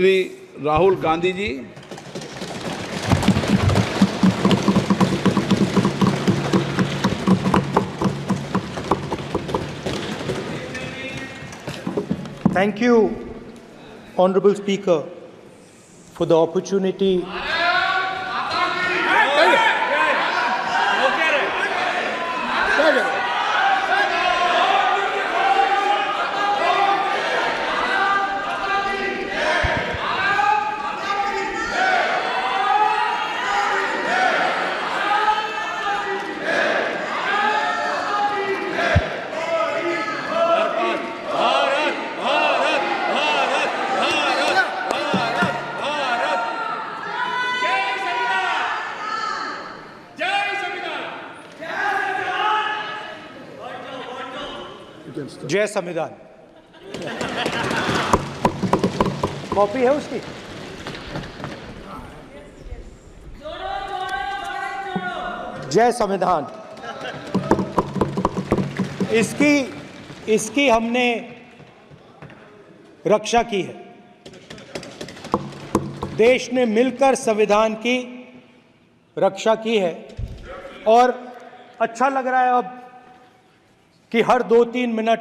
Shri Rahul Gandhi ji. Thank you, Honorable Speaker, for the opportunity. जय संविधान। Copy है उसकी? जय संविधान। इसकी हमने रक्षा की है। देश ने मिलकर संविधान की रक्षा की है और अच्छा लग रहा है अब कि हर 2-3 मिनट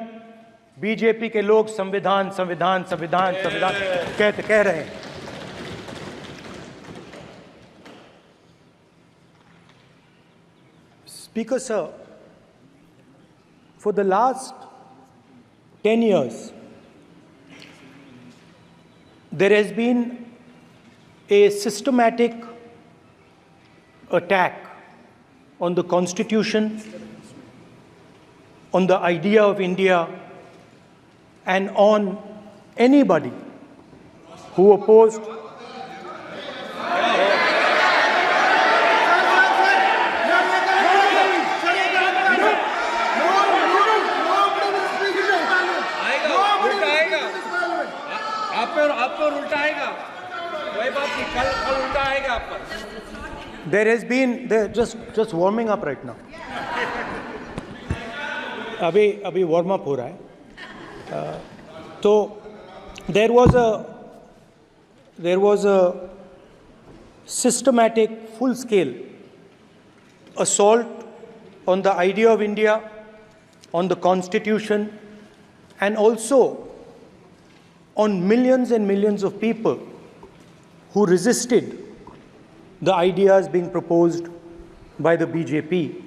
बीजेपी के लोग संविधान संविधान संविधान संविधान कह रहे हैं। Speaker sir, for the last 10 years, there has been a systematic attack on the Constitution, on the idea of India, and on anybody who opposed आप पर उल्टा आएगा, कोई बात नहीं, कल उल्टा आएगा आप पर। There has been just warming up right now. अभी वार्म अप हो रहा है। तो there was a systematic, full-scale assault on the idea of India, on the Constitution, and also on millions and millions of people who resisted the ideas being proposed by the BJP,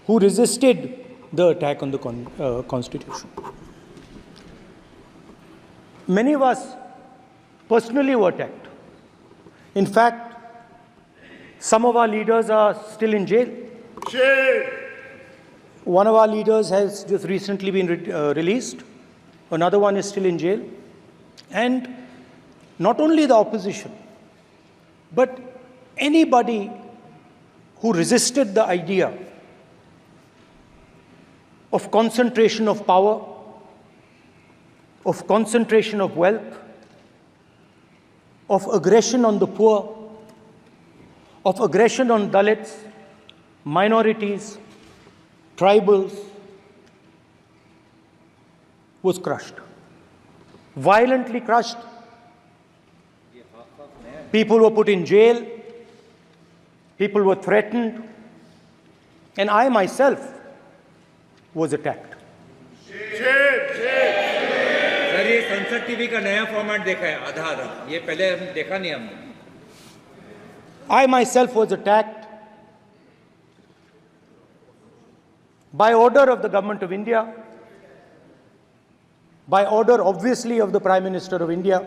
who resisted the attack on the Constitution. Many of us personally were attacked. In fact, some of our leaders are still in jail. One of our leaders has just recently been released. Another one is still in jail. And not only the opposition, but anybody who resisted the idea of concentration of power, of concentration of wealth, of aggression on the poor, of aggression on Dalits, minorities, tribals, was crushed, violently crushed. People were put in jail, people were threatened, and I myself was attacked. Sir, ये संसद TV का नया format देखा है, आधा ये पहले हम देखा नहीं हमने। I myself was attacked by order of the government of India, by order obviously of the Prime Minister of India.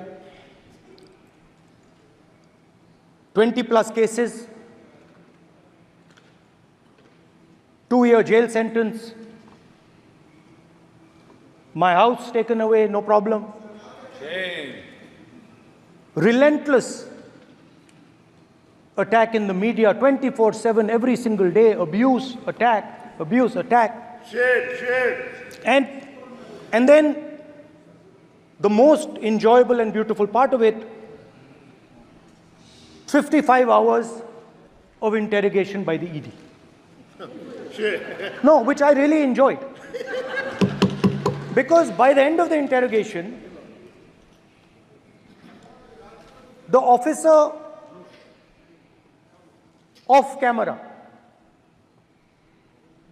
20+ cases, 2-year jail sentence, my house taken away, no problem. Shame. Relentless attack in the media, 24/7, every single day, abuse, attack, abuse, attack. Shame. And then the most enjoyable and beautiful part of it, 55 hours of interrogation by the ED. No, which I really enjoyed. Because by the end of the interrogation, the officer off camera,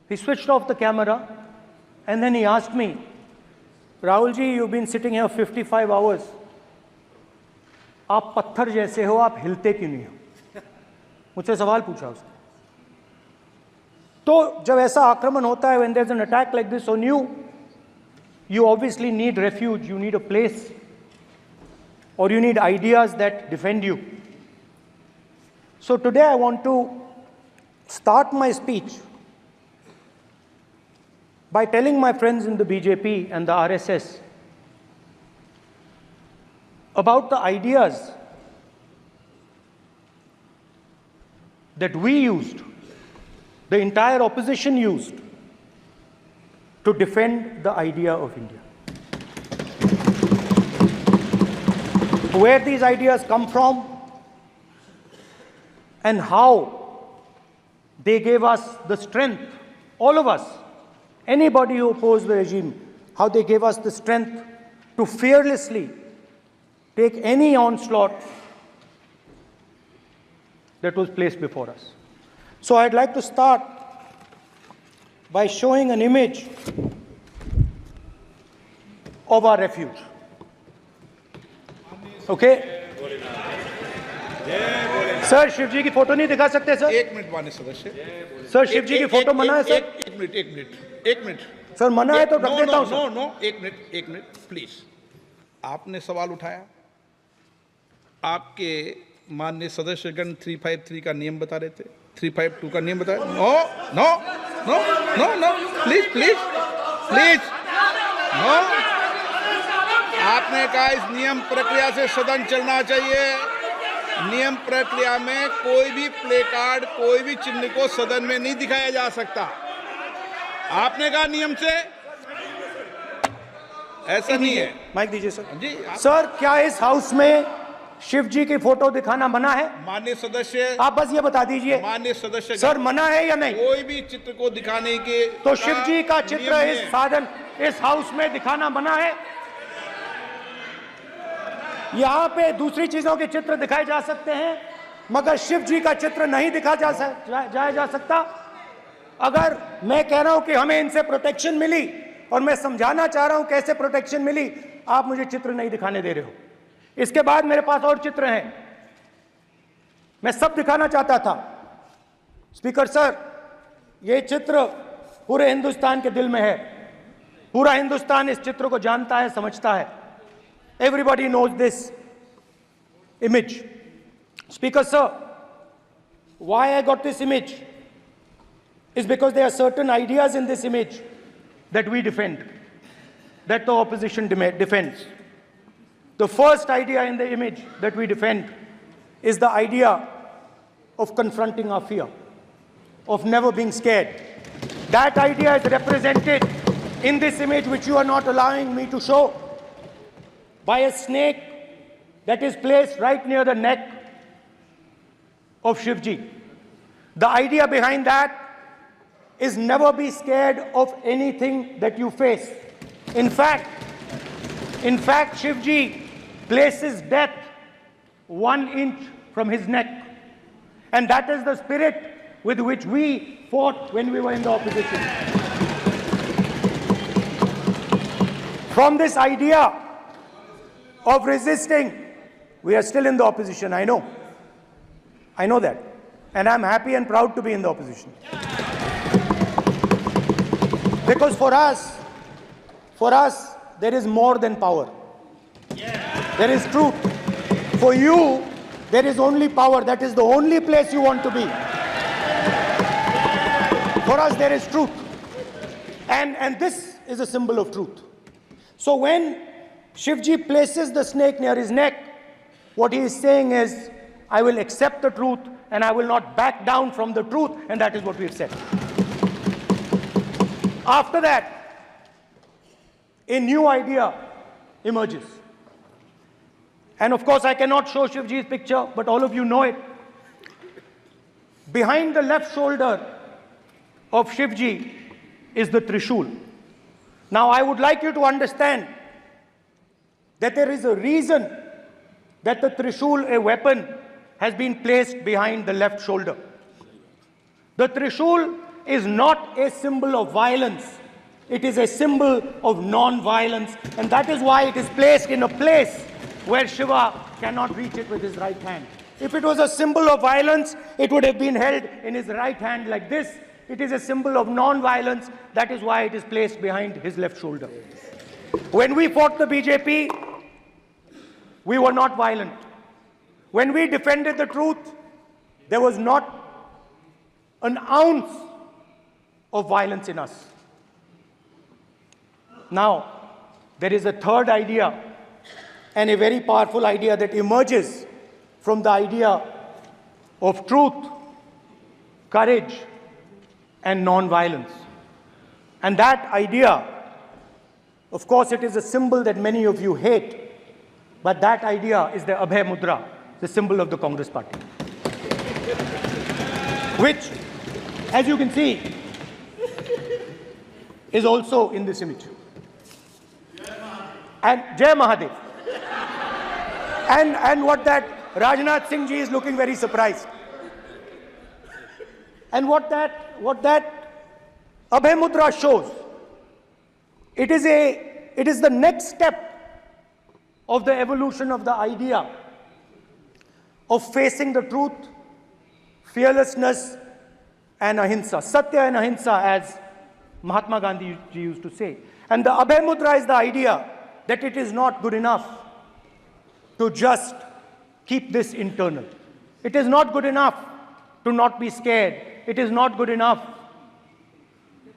he switched off the camera and then he asked me, Rahul ji, you've been sitting here 55 hours. आप पत्थर जैसे हो, आप हिलते क्यों नहीं हो? मुझसे सवाल पूछा उसने. तो जब ऐसा आक्रमण होता है, when there's an attack like this on you, you obviously need refuge, you need a place, or you need ideas that defend you. So today I want to start my speech by telling my friends in the BJP and the RSS about the ideas that we used, the entire opposition used, to defend the idea of India. Where these ideas come from and how they gave us the strength, all of us, anybody who opposed the regime, how they gave us the strength to fearlessly take any onslaught that was placed before us. So I'd like to start by showing an image of our refuge. Okay? Sir Shiv ji की photo नहीं दिखा सकते sir? एक minute माननीय सदस्य. Sir Shiv ji की photo मना है सर? एक मिनट सर मना है तो रख देता हूं सर. नो, एक मिनट प्लीज. आपने सवाल उठाया, आपके माननीय सदस्यगण 353 का नियम बता रहे थे, 352 का नियम बता रहे. No please no. आपने कहा इस नियम प्रक्रिया से सदन चलना चाहिए. नियम प्रक्रिया में कोई भी प्ले कार्ड, कोई भी चिन्ह को सदन में नहीं दिखाया जा सकता. आपने कहा नियम से, ऐसा नहीं है. माइक दीजिए सर. जी सर क्या इस हाउस में शिव जी की फोटो दिखाना मना है? माननीय सदस्य, आप बस ये बता दीजिए. माननीय सदस्य सर मना है या नहीं? कोई भी चित्र को दिखाने के तो शिव जी का चित्र नियम इस है. साधन, इस हाउस में दिखाना मना है? यहाँ पे दूसरी चीजों के चित्र दिखाए जा सकते हैं, मगर शिव जी का चित्र नहीं दिखा जा सकता. अगर मैं कह रहा हूं कि हमें इनसे प्रोटेक्शन मिली और मैं समझाना चाह रहा हूं कैसे प्रोटेक्शन मिली, आप मुझे चित्र नहीं दिखाने दे रहे हो. इसके बाद मेरे पास और चित्र हैं, मैं सब दिखाना चाहता था. स्पीकर सर, ये चित्र पूरे हिंदुस्तान के दिल में है. पूरा हिंदुस्तान इस चित्र को जानता है, समझता है. Everybody knows this image. Speaker sir, why I got this image is because there are certain ideas in this image that we defend, that the opposition defends. The first idea in the image that we defend is the idea of confronting our fear, of never being scared. That idea is represented in this image, which you are not allowing me to show, by a snake that is placed right near the neck of Shivji. The idea behind that is never be scared of anything that you face. In fact, Shivji places death 1 inch from his neck. And that is the spirit with which we fought when we were in the opposition. From this idea of resisting, we are still in the opposition, I know. I know that. And I'm happy and proud to be in the opposition. Because for us, there is more than power. There is truth. For you, there is only power. That is the only place you want to be. For us, there is truth. And this is a symbol of truth. So when Shivji places the snake near his neck, what he is saying is, I will accept the truth and I will not back down from the truth, and that is what we have said. After that, a new idea emerges. And of course, I cannot show Shivji's picture, but all of you know it. Behind the left shoulder of Shivji is the Trishul. Now, I would like you to understand that there is a reason that the Trishul, a weapon, has been placed behind the left shoulder. The Trishul is not a symbol of violence. It is a symbol of non-violence, and that is why it is placed in a place where Shiva cannot reach it with his right hand. If it was a symbol of violence, it would have been held in his right hand like this. It is a symbol of non-violence. That is why it is placed behind his left shoulder. When we fought the BJP, we were not violent. When we defended the truth, there was not an ounce of violence in us. Now, there is a third idea, and a very powerful idea that emerges from the idea of truth, courage, and non-violence. And that idea, of course, it is a symbol that many of you hate, but that idea is the Abhay Mudra, the symbol of the Congress Party, which, as you can see, is also in this image. And Jai Mahadev. And what that Rajnath Singh ji is looking very surprised. And what that Abhay Mudra shows, it is the next step of the evolution of the idea of facing the truth, fearlessness, and ahimsa. Satya and ahimsa, as Mahatma Gandhi ji used to say. And the Abhay Mudra is the idea that it is not good enough to just keep this internal. It is not good enough to not be scared. It is not good enough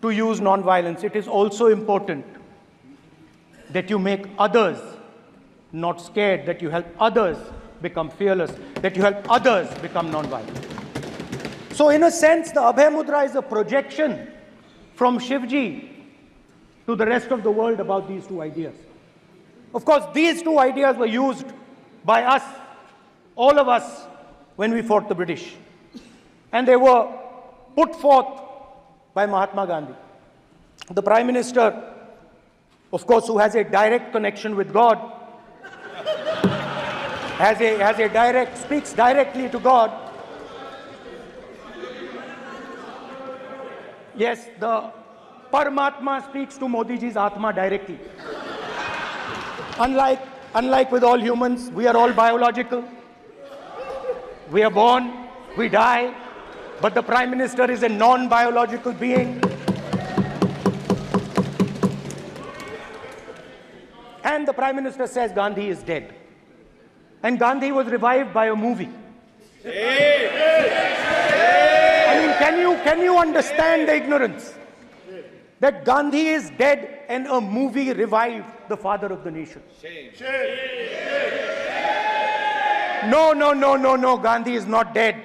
to use non-violence. It is also important that you make others not scared, that you help others become fearless, that you help others become non-violent. So in a sense, the Abhay Mudra is a projection from Shivji to the rest of the world about these two ideas. Of course, these two ideas were used by us, all of us, when we fought the British. And they were put forth by Mahatma Gandhi. The Prime Minister, of course, who has a direct connection with God, speaks directly to God. Yes, the Paramatma speaks to Modi ji's Atma directly. Unlike with all humans, we are all biological. We are born, we die, but the Prime Minister is a non-biological being. And the Prime Minister says Gandhi is dead. And Gandhi was revived by a movie. I mean, can you understand the ignorance? That Gandhi is dead and a movie revived the father of the nation. No, Gandhi is not dead.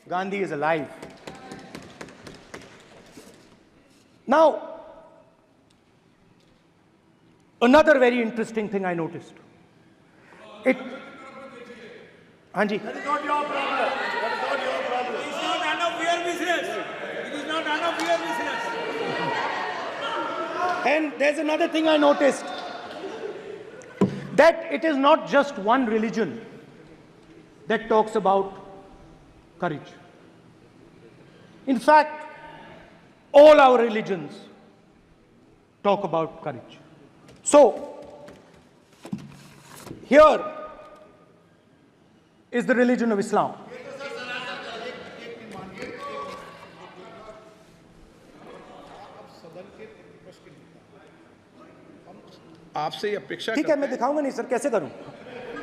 Gandhi is alive. Now, another very interesting thing I noticed. Hanji. That is not your problem. That is not your problem. It is not none of your business. It is not none of your business. And there's another thing I noticed. That it is not just one religion that talks about courage. In fact, all our religions talk about courage. So, here is the religion of Islam. आपसे ये अपेक्षा ठीक है, मैं दिखाऊंगा नहीं sir, कैसे करूं?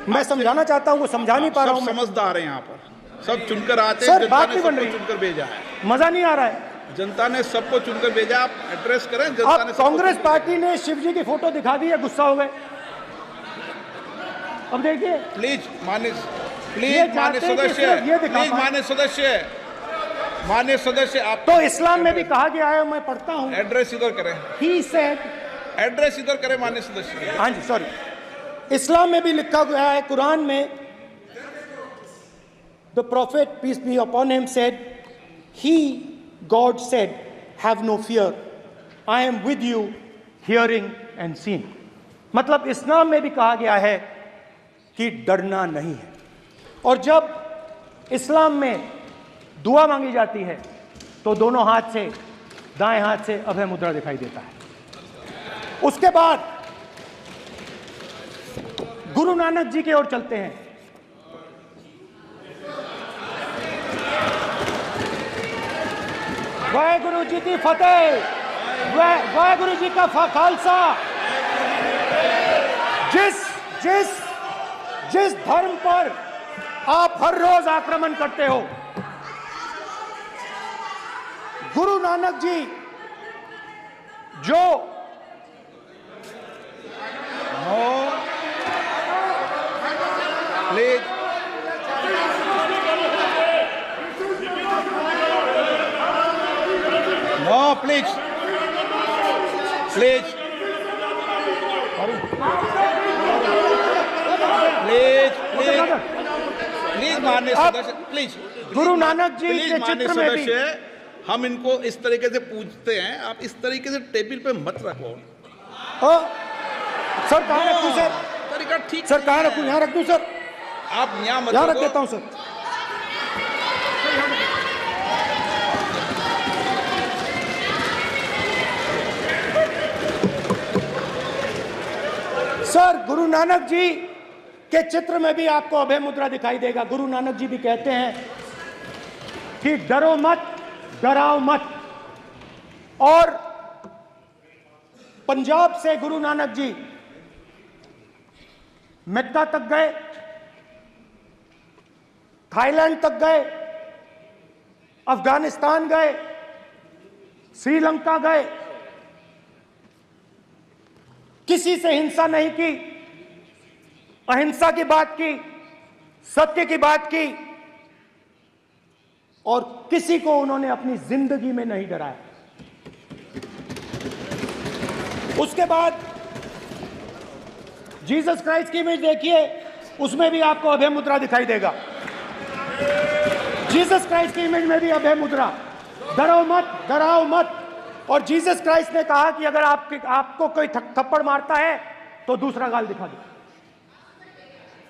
मैं समझाना चाहता हूं, वो समझा नहीं पा रहा हूं। सब समझदार हैं यहाँ पर, सब चुनकर आते हैं। सर, जनता बात ने नहीं बन सबको रही। चुनकर भेजा है। मजा नहीं आ रहा है। जनता ने सबको चुनकर भेजा, आप एड्रेस करें। जनता ने अब कांग्रेस पार्टी ने शिवजी की फोटो दिखा दी है, गुस्सा हो गए। अब देखिए, प्लीज मान्य सदस्य आप तो इस्लाम में भी कहा गया है, मैं पढ़ता हूं। एड्रेस इधर करें। He said, एड्रेस इधर करें मान्य सदस्य। हाँ जी, सॉरी, इस्लाम में भी लिखा गया है, कुरान में, the prophet peace be upon him said, God said, have no fear, I am with you, hearing and seeing. मतलब इस्लाम में भी कहा गया है कि डरना नहीं है। और जब इस्लाम में दुआ मांगी जाती है तो दोनों हाथ से, दाएं हाथ से अभय मुद्रा दिखाई देता है। उसके बाद गुरु नानक जी की ओर चलते हैं। वाहेगुरु जी की फतेह, वाहेगुरु जी का खालसा। जिस धर्म पर आप हर रोज आक्रमण करते हो, गुरु नानक जी जो please no, please please please please please माननीय सदस्य, please Guru Nanak ji please के माननीय चित्र में भी सदस्य, हम इनको इस तरीके से पूछते हैं, आप इस तरीके से टेबल पे मत रखो। सर कहाँ रखूं सर? तरीका ठीक सर कहाँ नहीं रखूं? है। यहाँ रख दूं सर? आप यहाँ मत यहाँ रख रखो। देता हूं सर। सर गुरु नानक जी के चित्र में भी आपको अभय मुद्रा दिखाई देगा। गुरु नानक जी भी कहते हैं कि डरो मत, डराओ मत। और पंजाब से गुरु नानक जी मक्का तक गए, थाईलैंड तक गए, अफगानिस्तान गए, श्रीलंका गए, किसी से हिंसा नहीं की, अहिंसा की बात की, सत्य की बात की, और किसी को उन्होंने अपनी जिंदगी में नहीं डराया। उसके बाद जीसस क्राइस्ट की इमेज देखिए, उसमें भी आपको अभय मुद्रा दिखाई देगा। जीसस क्राइस्ट की इमेज में भी अभय मुद्रा, डरो मत, डराओ मत। और जीसस क्राइस्ट ने कहा कि अगर आपको कोई थप्पड़ मारता है तो दूसरा गाल दिखा दो।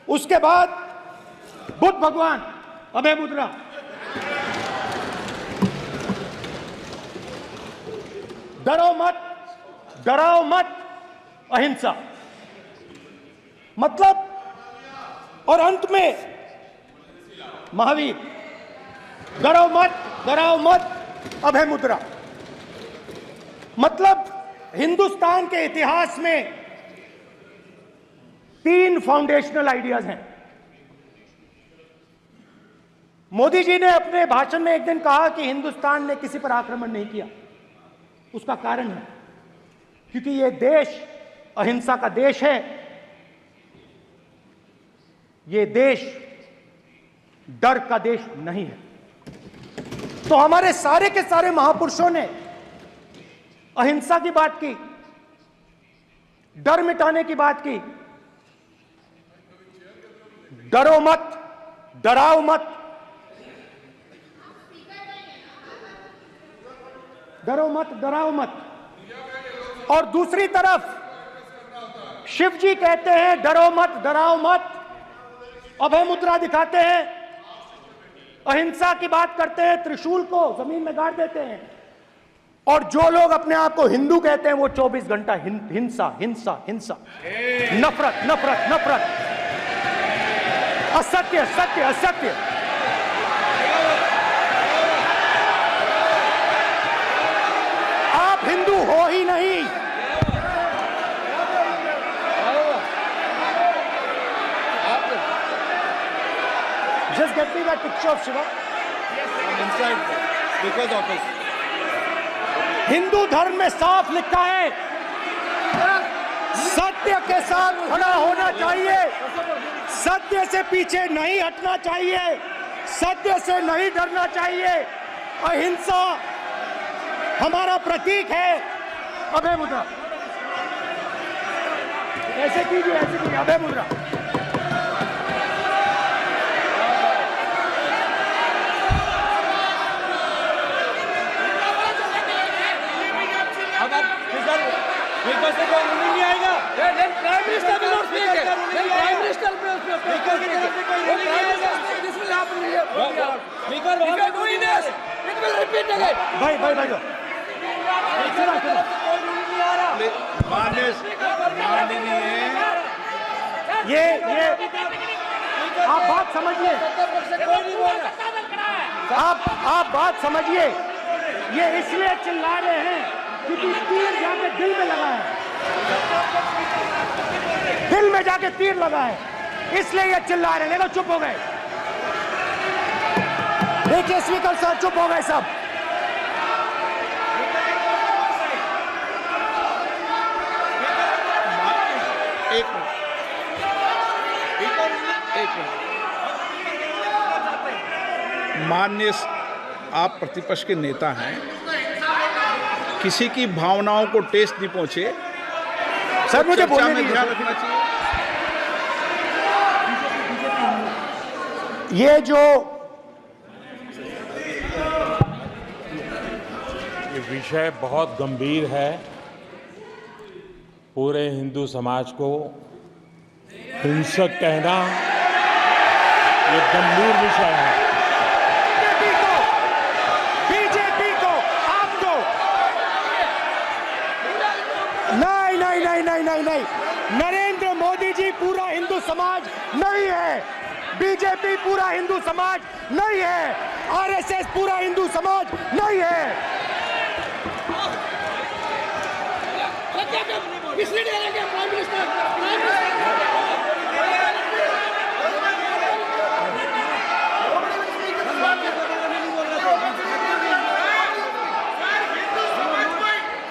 उसके बाद बुद्ध भगवान, अभय मुद्रा। डरो मत, डराओ मत, अहिंसा। मतलब, और अंत में महावीर, डरो मत, डराओ मत, अभय मुद्रा। मतलब हिंदुस्तान के इतिहास में 3 फाउंडेशनल आइडियाज हैं। मोदी जी ने अपने भाषण में एक दिन कहा कि हिंदुस्तान ने किसी पर आक्रमण नहीं किया। उसका कारण है क्योंकि यह देश अहिंसा का देश है। यह देश डर का देश नहीं है। तो हमारे सारे के सारे महापुरुषों ने अहिंसा की बात की, डर मिटाने की बात की। डरो मत, डराओ मत, डरो मत, डराओ मत। और दूसरी तरफ शिव जी कहते हैं डरो मत, डराओ मत, अभय मुद्रा दिखाते हैं, अहिंसा की बात करते हैं, त्रिशूल को जमीन में गाड़ देते हैं। और जो लोग अपने आप को हिंदू कहते हैं वो 24 घंटा हिंसा, हिंसा, हिंसा, नफरत, नफरत, नफरत, असत्य, सत्य, असत्य। आप हिंदू हो ही नहीं। Just get me that picture of Shiva. I'm inside because of it. Hindu धर्म में साफ लिखा है, सत्य के साथ खड़ा होना चाहिए, सत्य से पीछे नहीं हटना चाहिए, सत्य से नहीं डरना चाहिए। अहिंसा हमारा प्रतीक है। अभय मुद्रा ऐसे कीजिए, ऐसे कीजिए, अभय मुद्रा। नहीं आएगा। प्राइम मिनिस्टर भी नोट नहीं है। प्राइम मिनिस्टर पे उस पे भाई भाई भाई माननीय ये आप बात समझिए, आप बात समझिए। ये इसलिए चिल्ला रहे हैं क्योंकि तीर जाके दिल में लगा है, दिल में जाके तीर लगा है, इसलिए ये चिल्ला रहे हैं। देखो चुप हो गए, देखिए स्पीकर सर चुप हो गए सब। एक मिनट माननीय, आप प्रतिपक्ष के नेता हैं, किसी की भावनाओं को ठेस नहीं पहुंचे सर मुझे चर्चा बोलने में दीजिए। ध्यान रखना चाहिए। ये जो ये विषय बहुत गंभीर है, पूरे हिंदू समाज को हिंसक कहना ये गंभीर विषय है। बीजेपी को आपको नहीं, नरेंद्र मोदी जी पूरा हिंदू समाज नहीं है, बीजेपी पूरा हिंदू समाज नहीं है, आरएसएस पूरा हिंदू समाज नहीं है।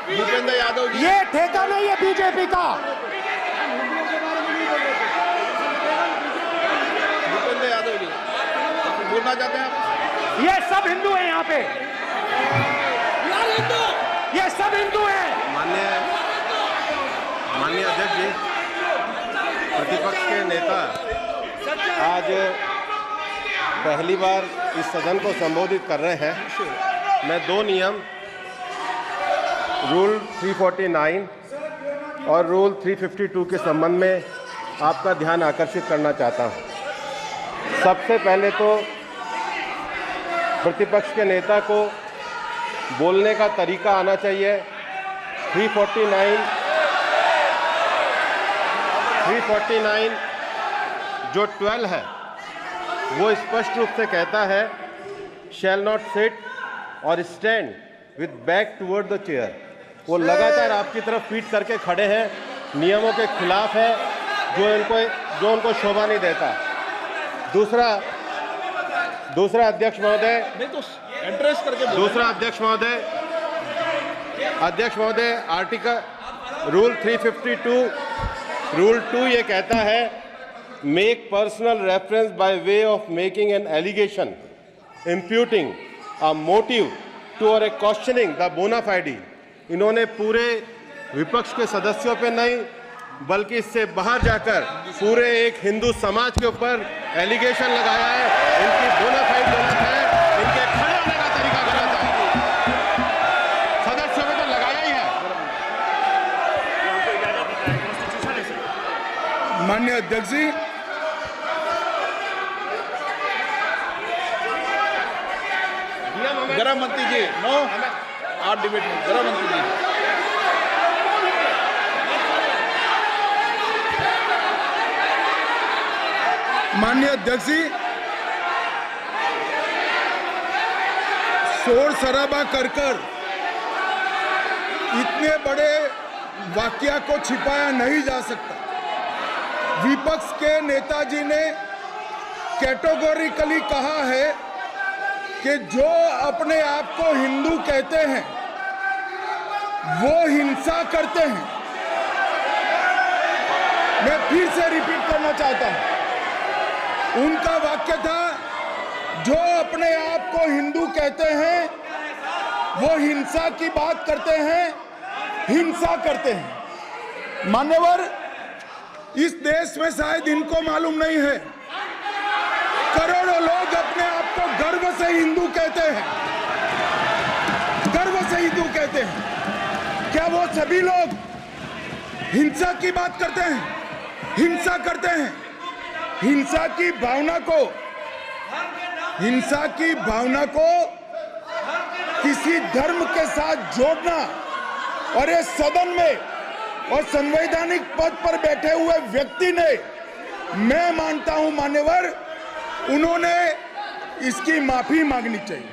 भूपेंद्र यादव जी, ये ठेका नहीं है बीजेपी का। भूपेंद्र यादव जी बोलना चाहते हैं आप? ये सब हिंदू हैं यहाँ पे, ये सब हिंदू हैं। माननीय अध्यक्ष जी, प्रतिपक्ष के नेता आज पहली बार इस सदन को संबोधित कर रहे हैं। मैं दो नियम रूल 349 और रूल 352 के संबंध में आपका ध्यान आकर्षित करना चाहता हूं। सबसे पहले तो प्रतिपक्ष के नेता को बोलने का तरीका आना चाहिए। 349 जो 12 है वो स्पष्ट रूप से कहता है शैल नॉट सिट और stand with back toward the chair. वो लगातार आपकी तरफ पीठ करके खड़े हैं, नियमों के खिलाफ है, जो उनको शोभा नहीं देता। दूसरा अध्यक्ष महोदय, नहीं तो एड्रेस करके बोलो। दूसरा अध्यक्ष महोदय आर्टिकल रूल 352 रूल 2 ये कहता है make personal reference by way of making an allegation imputing a motive to और ए क्वेश्चनिंग द बोना फाइडी। इन्होंने पूरे विपक्ष के सदस्यों पे नहीं बल्कि इससे बाहर जाकर पूरे एक हिंदू समाज के ऊपर एलिगेशन लगाया है। इनकी बोना फाइड गलत है, इनके खड़े होने का तरीका गलत है। सदस्यों में तो लगाया ही है। माननीय अध्यक्ष जी, गृह मंत्री जी, नो आप डिबेट में गृह मंत्री जी। माननीय अध्यक्ष जी, शोर शराबा कर इतने बड़े वाकया को छिपाया नहीं जा सकता। विपक्ष के नेताजी ने कैटेगोरिकली कहा है कि जो अपने आप को हिंदू कहते हैं वो हिंसा करते हैं। मैं फिर से रिपीट करना चाहता हूं, उनका वाक्य था जो अपने आप को हिंदू कहते हैं वो हिंसा की बात करते हैं, हिंसा करते हैं। मान्यवर, इस देश में शायद इनको मालूम नहीं है, करोड़ों लोग अपने आप को गर्व से हिंदू कहते हैं, गर्व से हिंदू कहते हैं। क्या वो सभी लोग हिंसा की बात करते हैं, हिंसा करते हैं? हिंसा की भावना को किसी धर्म के साथ जोड़ना, और ये सदन में और संवैधानिक पद पर बैठे हुए व्यक्ति ने, मैं मानता हूं मान्यवर, उन्होंने इसकी माफी मांगनी चाहिए।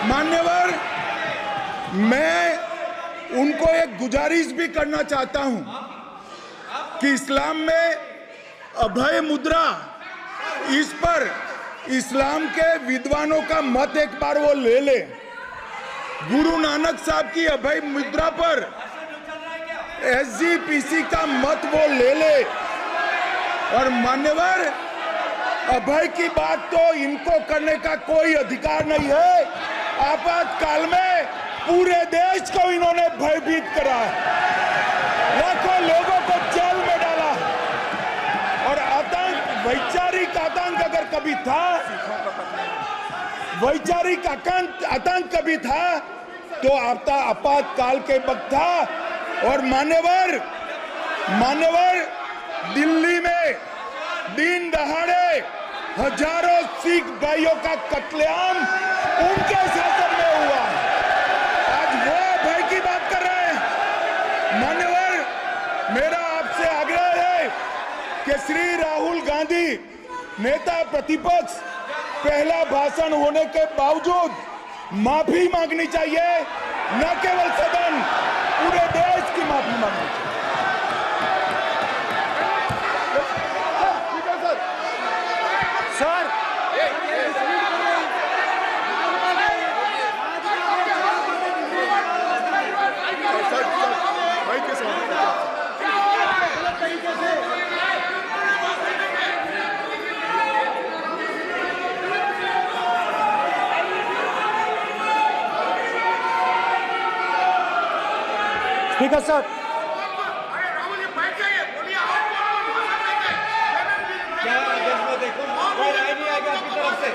मान्यवर, मैं उनको एक गुजारिश भी करना चाहता हूं कि इस्लाम में अभय मुद्रा, इस पर इस्लाम के विद्वानों का मत एक बार वो ले ले। गुरु नानक साहब की अभय मुद्रा पर SGPC का मत वो ले ले। और मान्यवर, अभय की बात तो इनको करने का कोई अधिकार नहीं है। आपातकाल में पूरे देश को इन्होंने भयभीत करा, लाखों लोगों को जेल में डाला, और आतंक, वैचारिक आतंक अगर कभी था, वैचारिक आतंक कभी था तो आपातकाल के वक्त था। और मान्यवर, दिल्ली में दिन दहाड़े हजारों सिख भाइयों का कत्लेआम उनके शासन में हुआ। आज वो भय की बात कर रहे हैं। मान्यवर, मेरा आपसे आग्रह है कि श्री राहुल गांधी, नेता प्रतिपक्ष, पहला भाषण होने के बावजूद माफी मांगनी चाहिए। न केवल सदन, पूरे देश की माफी मांगनी चाहिए। सर, स्पीकर सर, क्या देखो कोई राय नहीं आएगा आपकी तरफ से,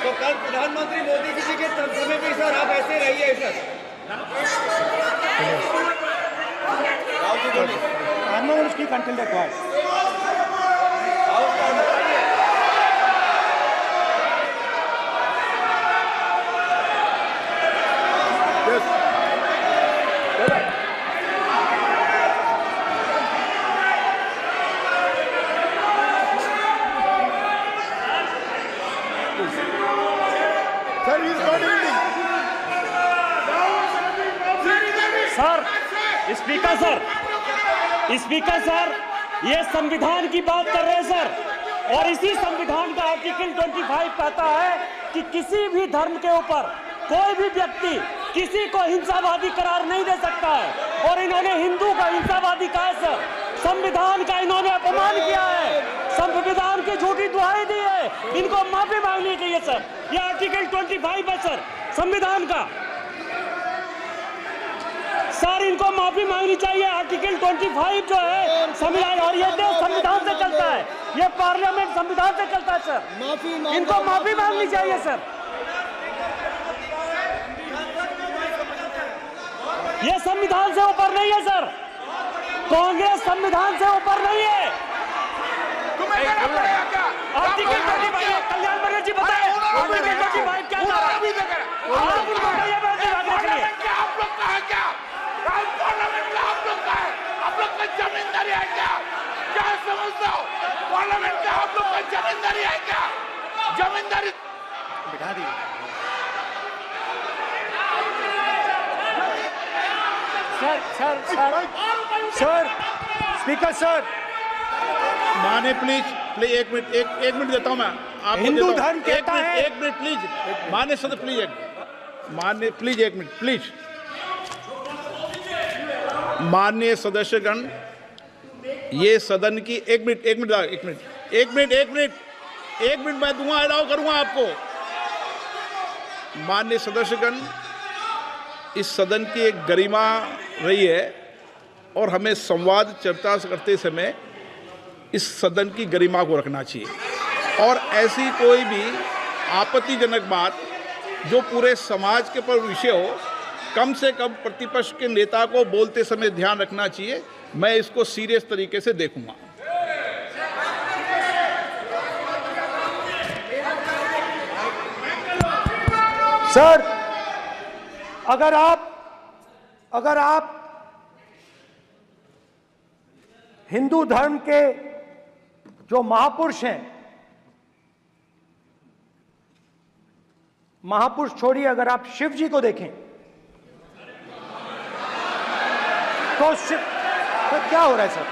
तो कल प्रधानमंत्री मोदी जी के समय भी सर आप ऐसे रहिए sir. I'm not going to speak until they're quiet. Speaker sir, ये संविधान की बात कर रहे हैं सर, और इसी संविधान का आर्टिकल 25 कहता है कि किसी भी धर्म के ऊपर कोई भी व्यक्ति किसी को हिंसावादी करार नहीं दे सकता है। और इन्होंने हिंदू का हिंसावादी कहा है सर, संविधान का इन्होंने अपमान किया है, संविधान की झूठी दुहाई दी है, इनको माफी मांगनी चाहिए सर। ये आर्टिकल 25 है सर संविधान का, सर इनको माफी मांगनी चाहिए। आर्टिकल 25 जो है संविधान, और ये देश संविधान से चलता है, ये पार्लियामेंट संविधान से चलता है सर, इनको माफी मांगनी चाहिए सर। ये संविधान से ऊपर नहीं है सर, कांग्रेस संविधान से ऊपर नहीं है। आर्टिकल 25 कल्याण बनर्जी बताए आर्टिकल 25 क्या था, आप उनको कहिए आप लोग का है क्या, पार्लियामेंट का आप लोग का है, आप लोग का जमींदारी है क्या, क्या समझते हो? पार्लियामेंट का आप लोग का जमींदारी है क्या, जमींदारी बिठा दी। सर, स्पीकर सर, माने प्लीज एक मिनट देता हूं मैं आपको। हिंदू धर्म कहता है, एक मिनट प्लीज, माने सदस्य प्लीज एक मिनट प्लीज। माननीय सदस्यगण, ये सदन की एक मिनट मैं दूंगा, अलाउ करूंगा आपको। माननीय सदस्यगण, इस सदन की एक गरिमा रही है और हमें संवाद चर्चा करते समय इस सदन की गरिमा को रखना चाहिए, और ऐसी कोई भी आपत्तिजनक बात जो पूरे समाज के पर विषय हो, कम से कम प्रतिपक्ष के नेता को बोलते समय ध्यान रखना चाहिए। मैं इसको सीरियस तरीके से देखूंगा। सर, अगर आप हिंदू धर्म के जो महापुरुष हैं, महापुरुष छोड़िए, अगर आप शिव जी को देखें तो क्या हो रहा है सर?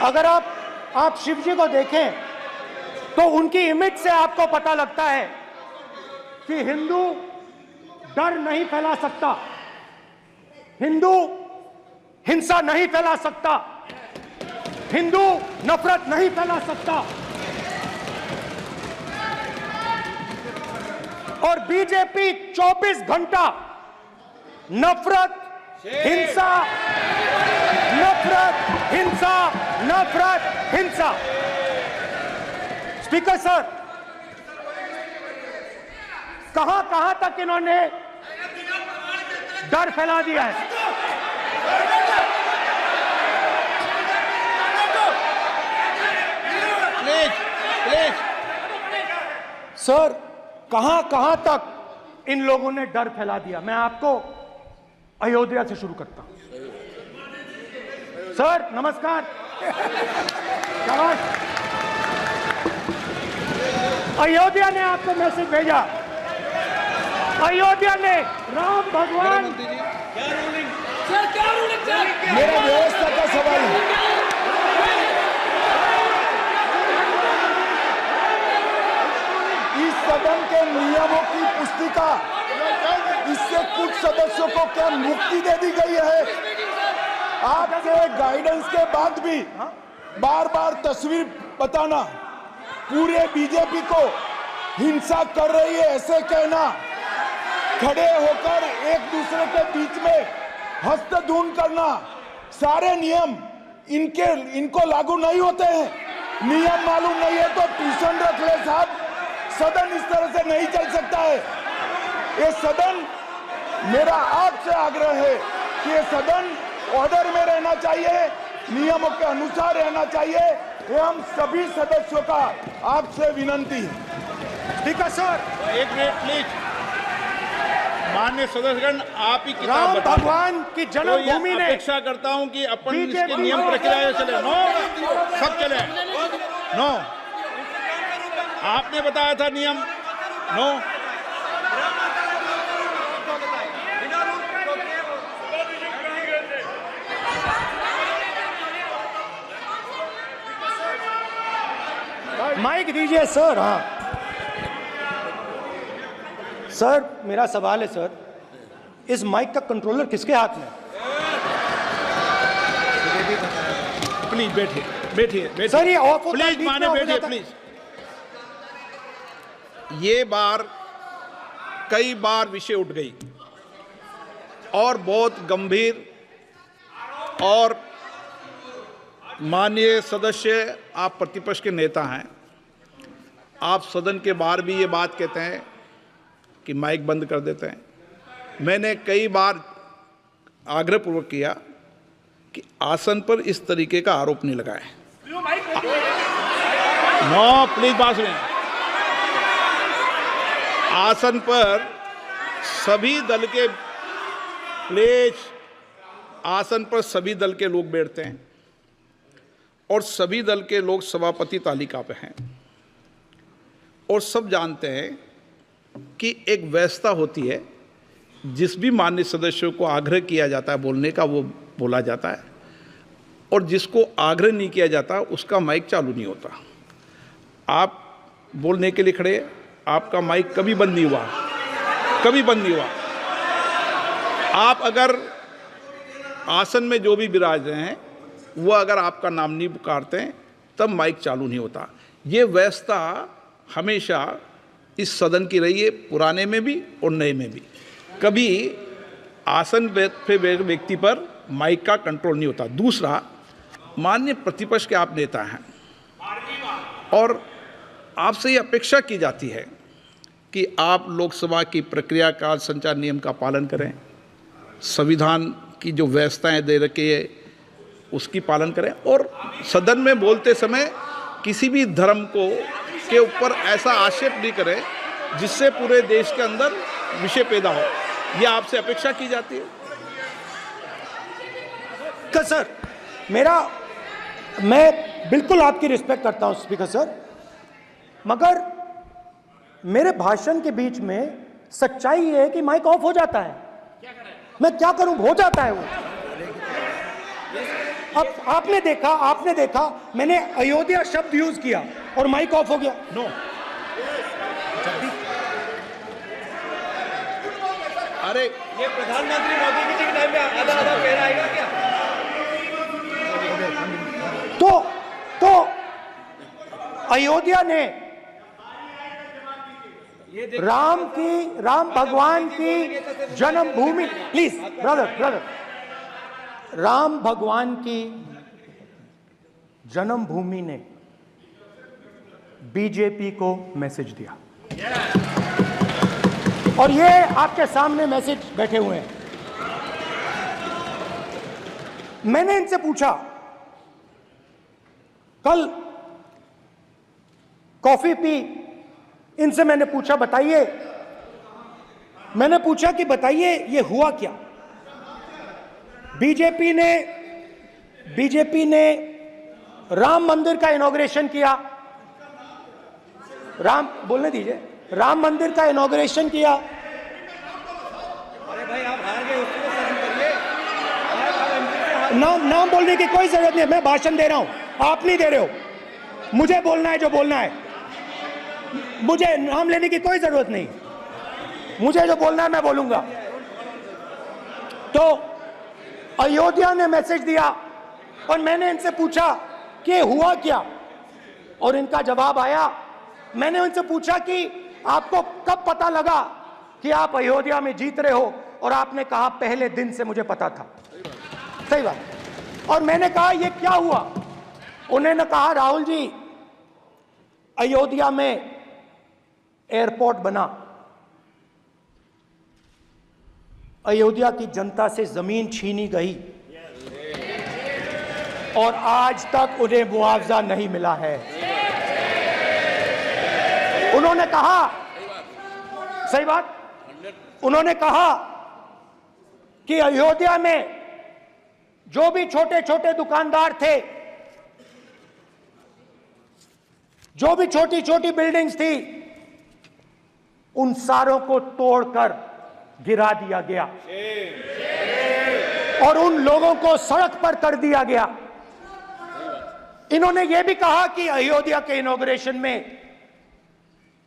अगर आप शिव जी को देखें तो उनकी इमेज से आपको पता लगता है कि हिंदू डर नहीं फैला सकता, हिंदू हिंसा नहीं फैला सकता, हिंदू नफरत नहीं फैला सकता। और बीजेपी 24 घंटा नफरत, हिंसा, नफरत, हिंसा, नफरत, हिंसा। स्पीकर सर, कहां तक इन्होंने डर फैला दिया है? प्लीज सर, कहां तक इन लोगों ने डर फैला दिया? मैं आपको अयोध्या से शुरू करता हूं। सर नमस्कार। शाबाश। अयोध्या ने आपको मैसेज भेजा, अयोध्या ने राम भगवान। मेरा व्यवस्था का सवाल है। इस सदन के नियमों की पुस्तिका, इससे कुछ सदस्यों को क्या मुक्ति दे दी गई है? आपके गाइडेंस के बाद भी बार बार तस्वीर बताना, पूरे बीजेपी को हिंसा कर रही है ऐसे कहना, खड़े होकर एक दूसरे के बीच में हस्तधून करना, सारे नियम इनको लागू नहीं होते हैं। नियम मालूम नहीं है तो ट्यूशन रख ले साहब, सदन इस तरह से नहीं चल सकता है। ये सदन, मेरा आपसे आग्रह है कि ये सदन ऑर्डर में रहना चाहिए, नियमों के अनुसार रहना चाहिए। ये हम सभी सदस्यों का आपसे विनंती है। ठीक है सर। एक मिनट प्लीज। माननीय सदस्यगण, आप ही किताब राम बताओ। भगवान की जन्मभूमि तो ने अपेक्षा करता हूं कि अपन बीजेपी इसके नियम प्रक्रिया चले। नो, सब चले। नो, आपने बताया था नियम। नो, माइक दीजिए सर। हाँ सर, मेरा सवाल है सर, इस माइक का कंट्रोलर किसके हाथ में है? प्लीज बैठिए, बैठिए सर, ये ऑफ होता है, प्लीज, बीच में माने ऑफ हो बैठिए जाता है। प्लीज। ये बार कई बार विषय उठ गई और बहुत गंभीर, और माननीय सदस्य, आप प्रतिपक्ष के नेता हैं, आप सदन के बाहर भी ये बात कहते हैं कि माइक बंद कर देते हैं। मैंने कई बार आग्रहपूर्वक किया कि आसन पर इस तरीके का आरोप नहीं लगाएं। नो, प्लीज बात सुनिए। आसन पर सभी दल के, प्लीज, आसन पर सभी दल के लोग बैठते हैं और सभी दल के लोग सभापति तालिका पे हैं, और सब जानते हैं कि एक व्यवस्था होती है, जिस भी माननीय सदस्यों को आग्रह किया जाता है बोलने का वो बोला जाता है, और जिसको आग्रह नहीं किया जाता उसका माइक चालू नहीं होता। आप बोलने के लिए खड़े, आपका माइक कभी बंद नहीं हुआ, कभी बंद नहीं हुआ। आप अगर आसन में जो भी विराज रहे हैं वो अगर आपका नाम नहीं पुकारते हैं तब माइक चालू नहीं होता। ये व्यवस्था हमेशा इस सदन की रही है, पुराने में भी और नए में भी। कभी आसन पे व्यक्ति पर माइक का कंट्रोल नहीं होता। दूसरा, माननीय प्रतिपक्ष के आप नेता हैं और आपसे ये अपेक्षा की जाती है कि आप लोकसभा की प्रक्रिया का संचार नियम का पालन करें, संविधान की जो व्यवस्थाएं दे रखी है उसकी पालन करें, और सदन में बोलते समय किसी भी धर्म को के ऊपर ऐसा आक्षेप नहीं करें जिससे पूरे देश के अंदर विषय पैदा हो। यह आपसे अपेक्षा की जाती है। सर, मैं बिल्कुल आपकी रिस्पेक्ट करता हूं स्पीकर सर, मगर मेरे भाषण के बीच में सच्चाई ये है कि माइक ऑफ हो जाता है। मैं क्या करूं, हो जाता है वो। अब आपने देखा मैंने अयोध्या शब्द यूज किया और माइक ऑफ हो गया। नो, अरे ये प्रधानमंत्री मोदी जी के टाइम में आधा आधा पैर आएगा क्या? तो अयोध्या ने राम भगवान की जन्मभूमि, प्लीज ब्रदर, राम भगवान की जन्मभूमि ने बीजेपी को मैसेज दिया, और ये आपके सामने मैसेज बैठे हुए हैं। मैंने इनसे पूछा, कल कॉफी पी, इनसे मैंने पूछा कि बताइए ये हुआ क्या। बीजेपी ने राम मंदिर का इनॉग्रेशन किया, बोलने दीजिए, राम मंदिर का इनॉग्रेशन किया। अरे भाई आप हार गए, उसको सहन करिए। नाम बोलने की कोई जरूरत नहीं है, मैं भाषण दे रहा हूं, आप नहीं दे रहे हो। मुझे बोलना है जो बोलना है, मुझे नाम लेने की कोई जरूरत नहीं, मुझे जो बोलना है मैं बोलूंगा। तो अयोध्या ने मैसेज दिया और मैंने इनसे पूछा कि हुआ क्या, और इनका जवाब आया। मैंने उनसे पूछा कि आपको कब पता लगा कि आप अयोध्या में जीत रहे हो, और आपने कहा पहले दिन से मुझे पता था। सही बात। और मैंने कहा ये क्या हुआ, उन्होंने कहा राहुल जी, अयोध्या में एयरपोर्ट बना, अयोध्या की जनता से जमीन छीनी गई और आज तक उन्हें मुआवजा नहीं मिला है। उन्होंने कहा, सही बात, उन्होंने कहा कि अयोध्या में जो भी छोटे छोटे दुकानदार थे, जो भी छोटी छोटी बिल्डिंग्स थी, उन सारों को तोड़कर गिरा दिया गया और उन लोगों को सड़क पर कर दिया गया। इन्होंने यह भी कहा कि अयोध्या के इनॉग्रेशन में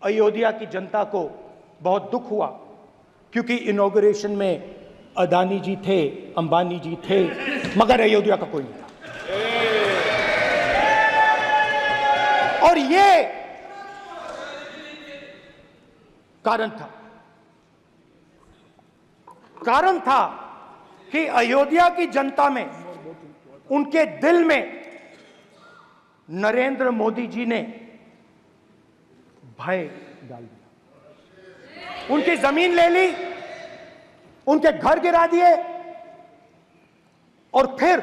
अयोध्या की जनता को बहुत दुख हुआ, क्योंकि इनॉग्रेशन में अदानी जी थे, अंबानी जी थे, मगर अयोध्या का कोई नहीं था। और ये कारण था कि अयोध्या की जनता में, उनके दिल में नरेंद्र मोदी जी ने भय डाल दिया। उनकी जमीन ले ली, उनके घर गिरा दिए, और फिर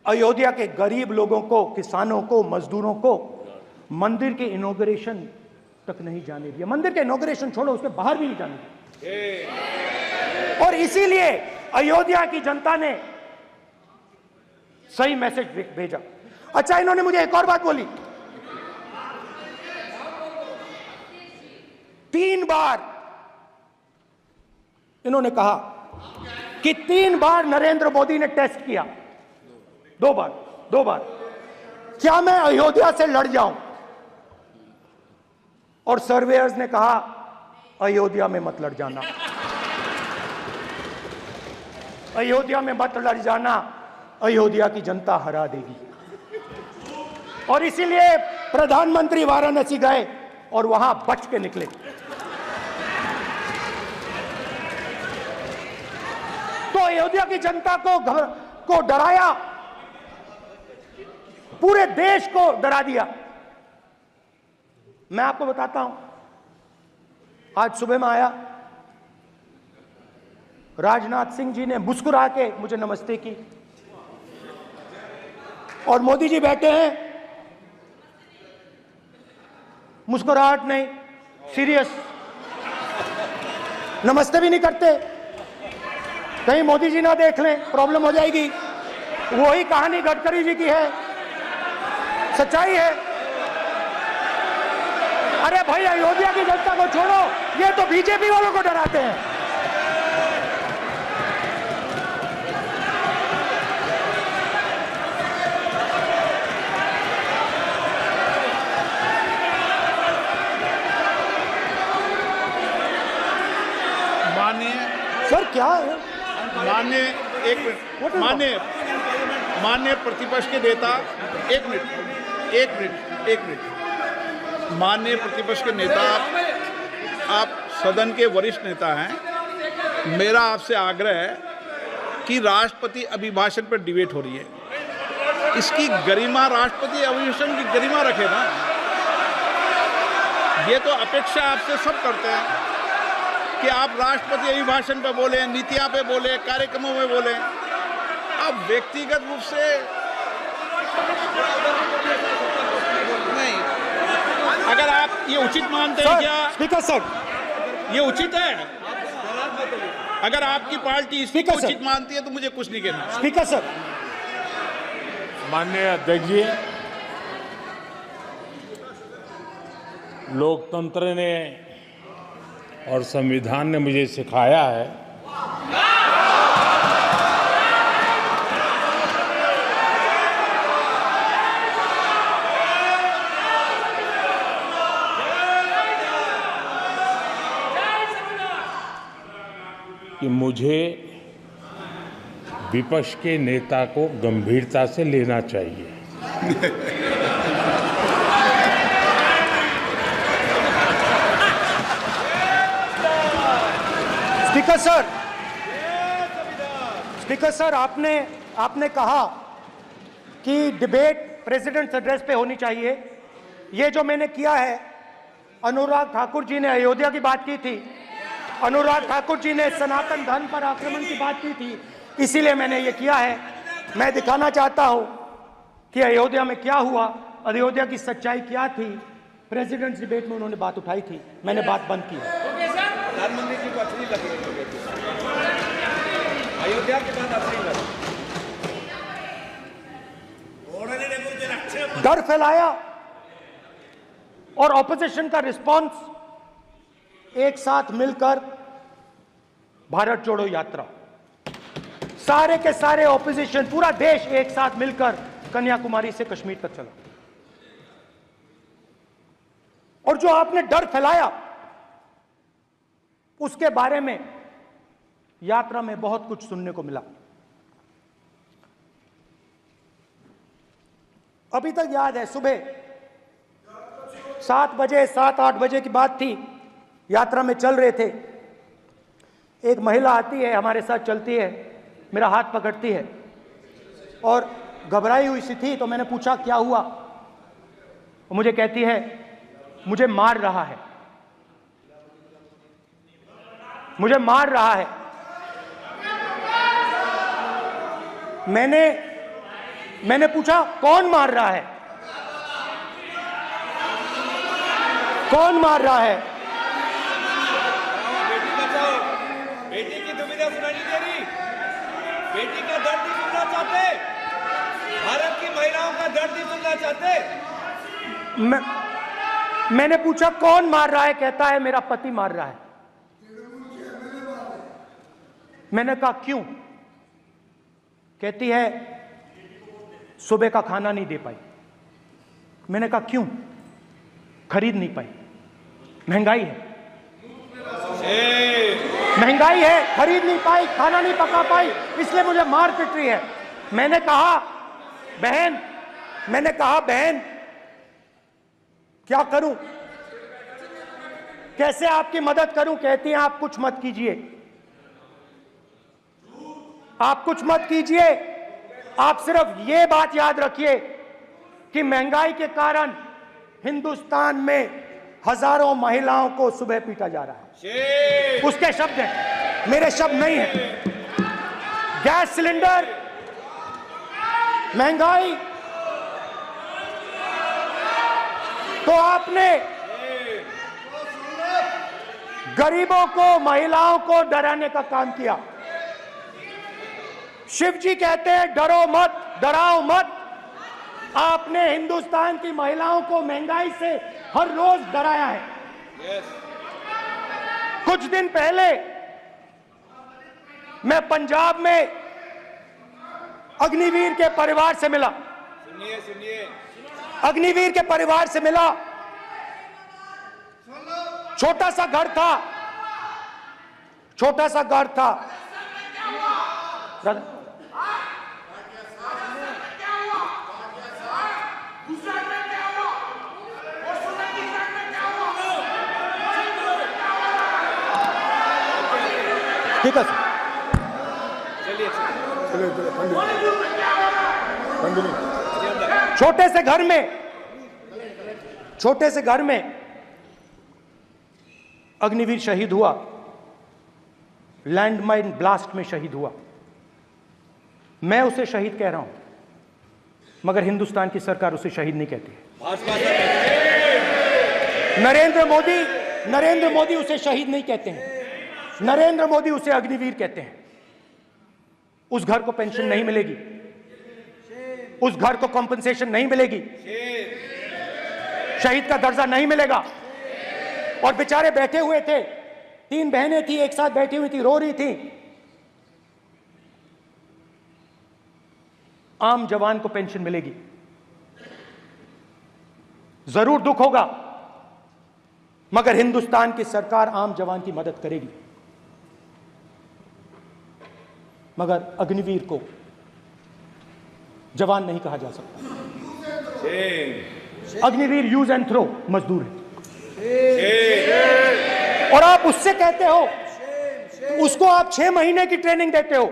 अयोध्या के गरीब लोगों को, किसानों को, मजदूरों को मंदिर के इनॉग्रेशन तक नहीं जाने दिया। मंदिर के इनॉग्रेशन छोड़ो, उसके बाहर भी नहीं जाने दिया। और इसीलिए अयोध्या की जनता ने सही मैसेज भेजा। अच्छा, इन्होंने मुझे एक और बात बोली, 3 बार इन्होंने कहा कि 3 बार नरेंद्र मोदी ने टेस्ट किया, 2 बार क्या मैं अयोध्या से लड़ जाऊं, और सर्वेयर्स ने कहा अयोध्या में मत लड़ जाना, अयोध्या में मत लड़ जाना, अयोध्या की जनता हरा देगी। और इसीलिए प्रधानमंत्री वाराणसी गए और वहां बच के निकले। तो अयोध्या की जनता को डराया, पूरे देश को डरा दिया। मैं आपको बताता हूं, आज सुबह में आया, राजनाथ सिंह जी ने मुस्कुरा के मुझे नमस्ते की, और मोदी जी बैठे हैं, मुस्कुराहट नहीं, सीरियस, नमस्ते भी नहीं करते। कहीं मोदी जी ना देख लें, प्रॉब्लम हो जाएगी। वही कहानी गडकरी जी की है, सच्चाई है। अरे भाई, अयोध्या की जनता को छोड़ो, ये तो बीजेपी वालों को डराते हैं। सर क्या है? माननीय प्रतिपक्ष के नेता, एक मिनट, माननीय प्रतिपक्ष के नेता, आप सदन के वरिष्ठ नेता हैं। मेरा आपसे आग्रह है कि राष्ट्रपति अभिभाषण पर डिबेट हो रही है, इसकी गरिमा, राष्ट्रपति अभिभाषण की गरिमा रखे ना। ये तो अपेक्षा आपसे सब करते हैं कि आप राष्ट्रपति अभिभाषण पे बोले, नीतियां पे बोले, कार्यक्रमों में बोले। अब व्यक्तिगत रूप से नहीं, अगर आप ये उचित मानते हैं क्या? स्पीकर सर, ये उचित है? अगर आपकी पार्टी इसको उचित मानती है तो मुझे कुछ नहीं कहना। स्पीकर सर, माननीय अध्यक्ष जी, लोकतंत्र ने और संविधान ने मुझे सिखाया है कि मुझे विपक्ष के नेता को गंभीरता से लेना चाहिए। स्पीकर सर, आपने कहा कि डिबेट प्रेसिडेंट्स एड्रेस पे होनी चाहिए। ये जो मैंने किया है, अनुराग ठाकुर जी ने अयोध्या की बात की थी, अनुराग ठाकुर जी ने सनातन धर्म पर आक्रमण की बात की थी, इसीलिए मैंने ये किया है। मैं दिखाना चाहता हूं कि अयोध्या में क्या हुआ, अयोध्या की सच्चाई क्या थी। प्रेसिडेंट्स डिबेट में उन्होंने बात उठाई थी, मैंने बात बंद की है। प्रधानमंत्री जी को अच्छी लगी अयोध्या के बाद अच्छी लगी, डर फैलाया और ऑपोजिशन का रिस्पांस एक साथ मिलकर भारत जोड़ो यात्रा, सारे के सारे ऑपोजिशन, पूरा देश एक साथ मिलकर कन्याकुमारी से कश्मीर तक चला। और जो आपने डर फैलाया उसके बारे में यात्रा में बहुत कुछ सुनने को मिला। अभी तक याद है, सुबह 7 बजे 7-8 बजे की बात थी, यात्रा में चल रहे थे, एक महिला आती है, हमारे साथ चलती है, मेरा हाथ पकड़ती है और घबराई हुई सी थी। तो मैंने पूछा क्या हुआ, वो मुझे कहती है मुझे मार रहा है, मुझे मार रहा है। मैंने पूछा कौन मार रहा है, कौन मार रहा है? बेटी बचाओ, बेटी की दुविधा सुनाई नहीं दे रही, बेटी का दर्द नहीं सुनना चाहते, भारत की महिलाओं का दर्द नहीं सुनना चाहते। मैंने पूछा कौन मार रहा है, कहता है मेरा पति मार रहा है। मैंने कहा क्यों? कहती है सुबह का खाना नहीं दे पाई। मैंने कहा क्यों? खरीद नहीं पाई, महंगाई है, महंगाई है, खरीद नहीं पाई, खाना नहीं पका पाई, इसलिए मुझे मार पिट रही है। मैंने कहा बहन क्या करूं, कैसे आपकी मदद करूं? कहती हैं आप कुछ मत कीजिए, आप कुछ मत कीजिए, आप सिर्फ ये बात याद रखिए कि महंगाई के कारण हिंदुस्तान में हजारों महिलाओं को सुबह पीटा जा रहा है। उसके शब्द हैं, मेरे शब्द नहीं हैं। गैस सिलेंडर, महंगाई, तो आपने गरीबों को, महिलाओं को डराने का काम किया। शिव जी कहते हैं डरो मत, डराओ मत। आपने हिंदुस्तान की महिलाओं को महंगाई से हर रोज डराया है। कुछ दिन पहले मैं पंजाब में अग्निवीर के परिवार से मिला। सुनिए अग्निवीर के परिवार से मिला। छोटा सा घर था, छोटा सा घर था। ठीक है सर, छोटे से घर में अग्निवीर शहीद हुआ, लैंडमाइन ब्लास्ट में शहीद हुआ। मैं उसे शहीद कह रहा हूं, मगर हिंदुस्तान की सरकार उसे शहीद नहीं कहती। नरेंद्र मोदी उसे शहीद नहीं कहते हैं। नरेंद्र मोदी उसे अग्निवीर कहते हैं। उस घर को पेंशन नहीं मिलेगी, उस घर को कॉम्पनसेशन नहीं मिलेगी, शहीद का दर्जा नहीं मिलेगा। और बेचारे बैठे हुए थे, 3 बहनें थी, एक साथ बैठी हुई थी, रो रही थी। आम जवान को पेंशन मिलेगी, जरूर दुख होगा, मगर हिंदुस्तान की सरकार आम जवान की मदद करेगी। मगर अग्निवीर को जवान नहीं कहा जा सकता। अग्निवीर यूज एंड थ्रो मजदूर है। और आप उससे कहते हो, उसको आप 6 महीने की ट्रेनिंग देते हो,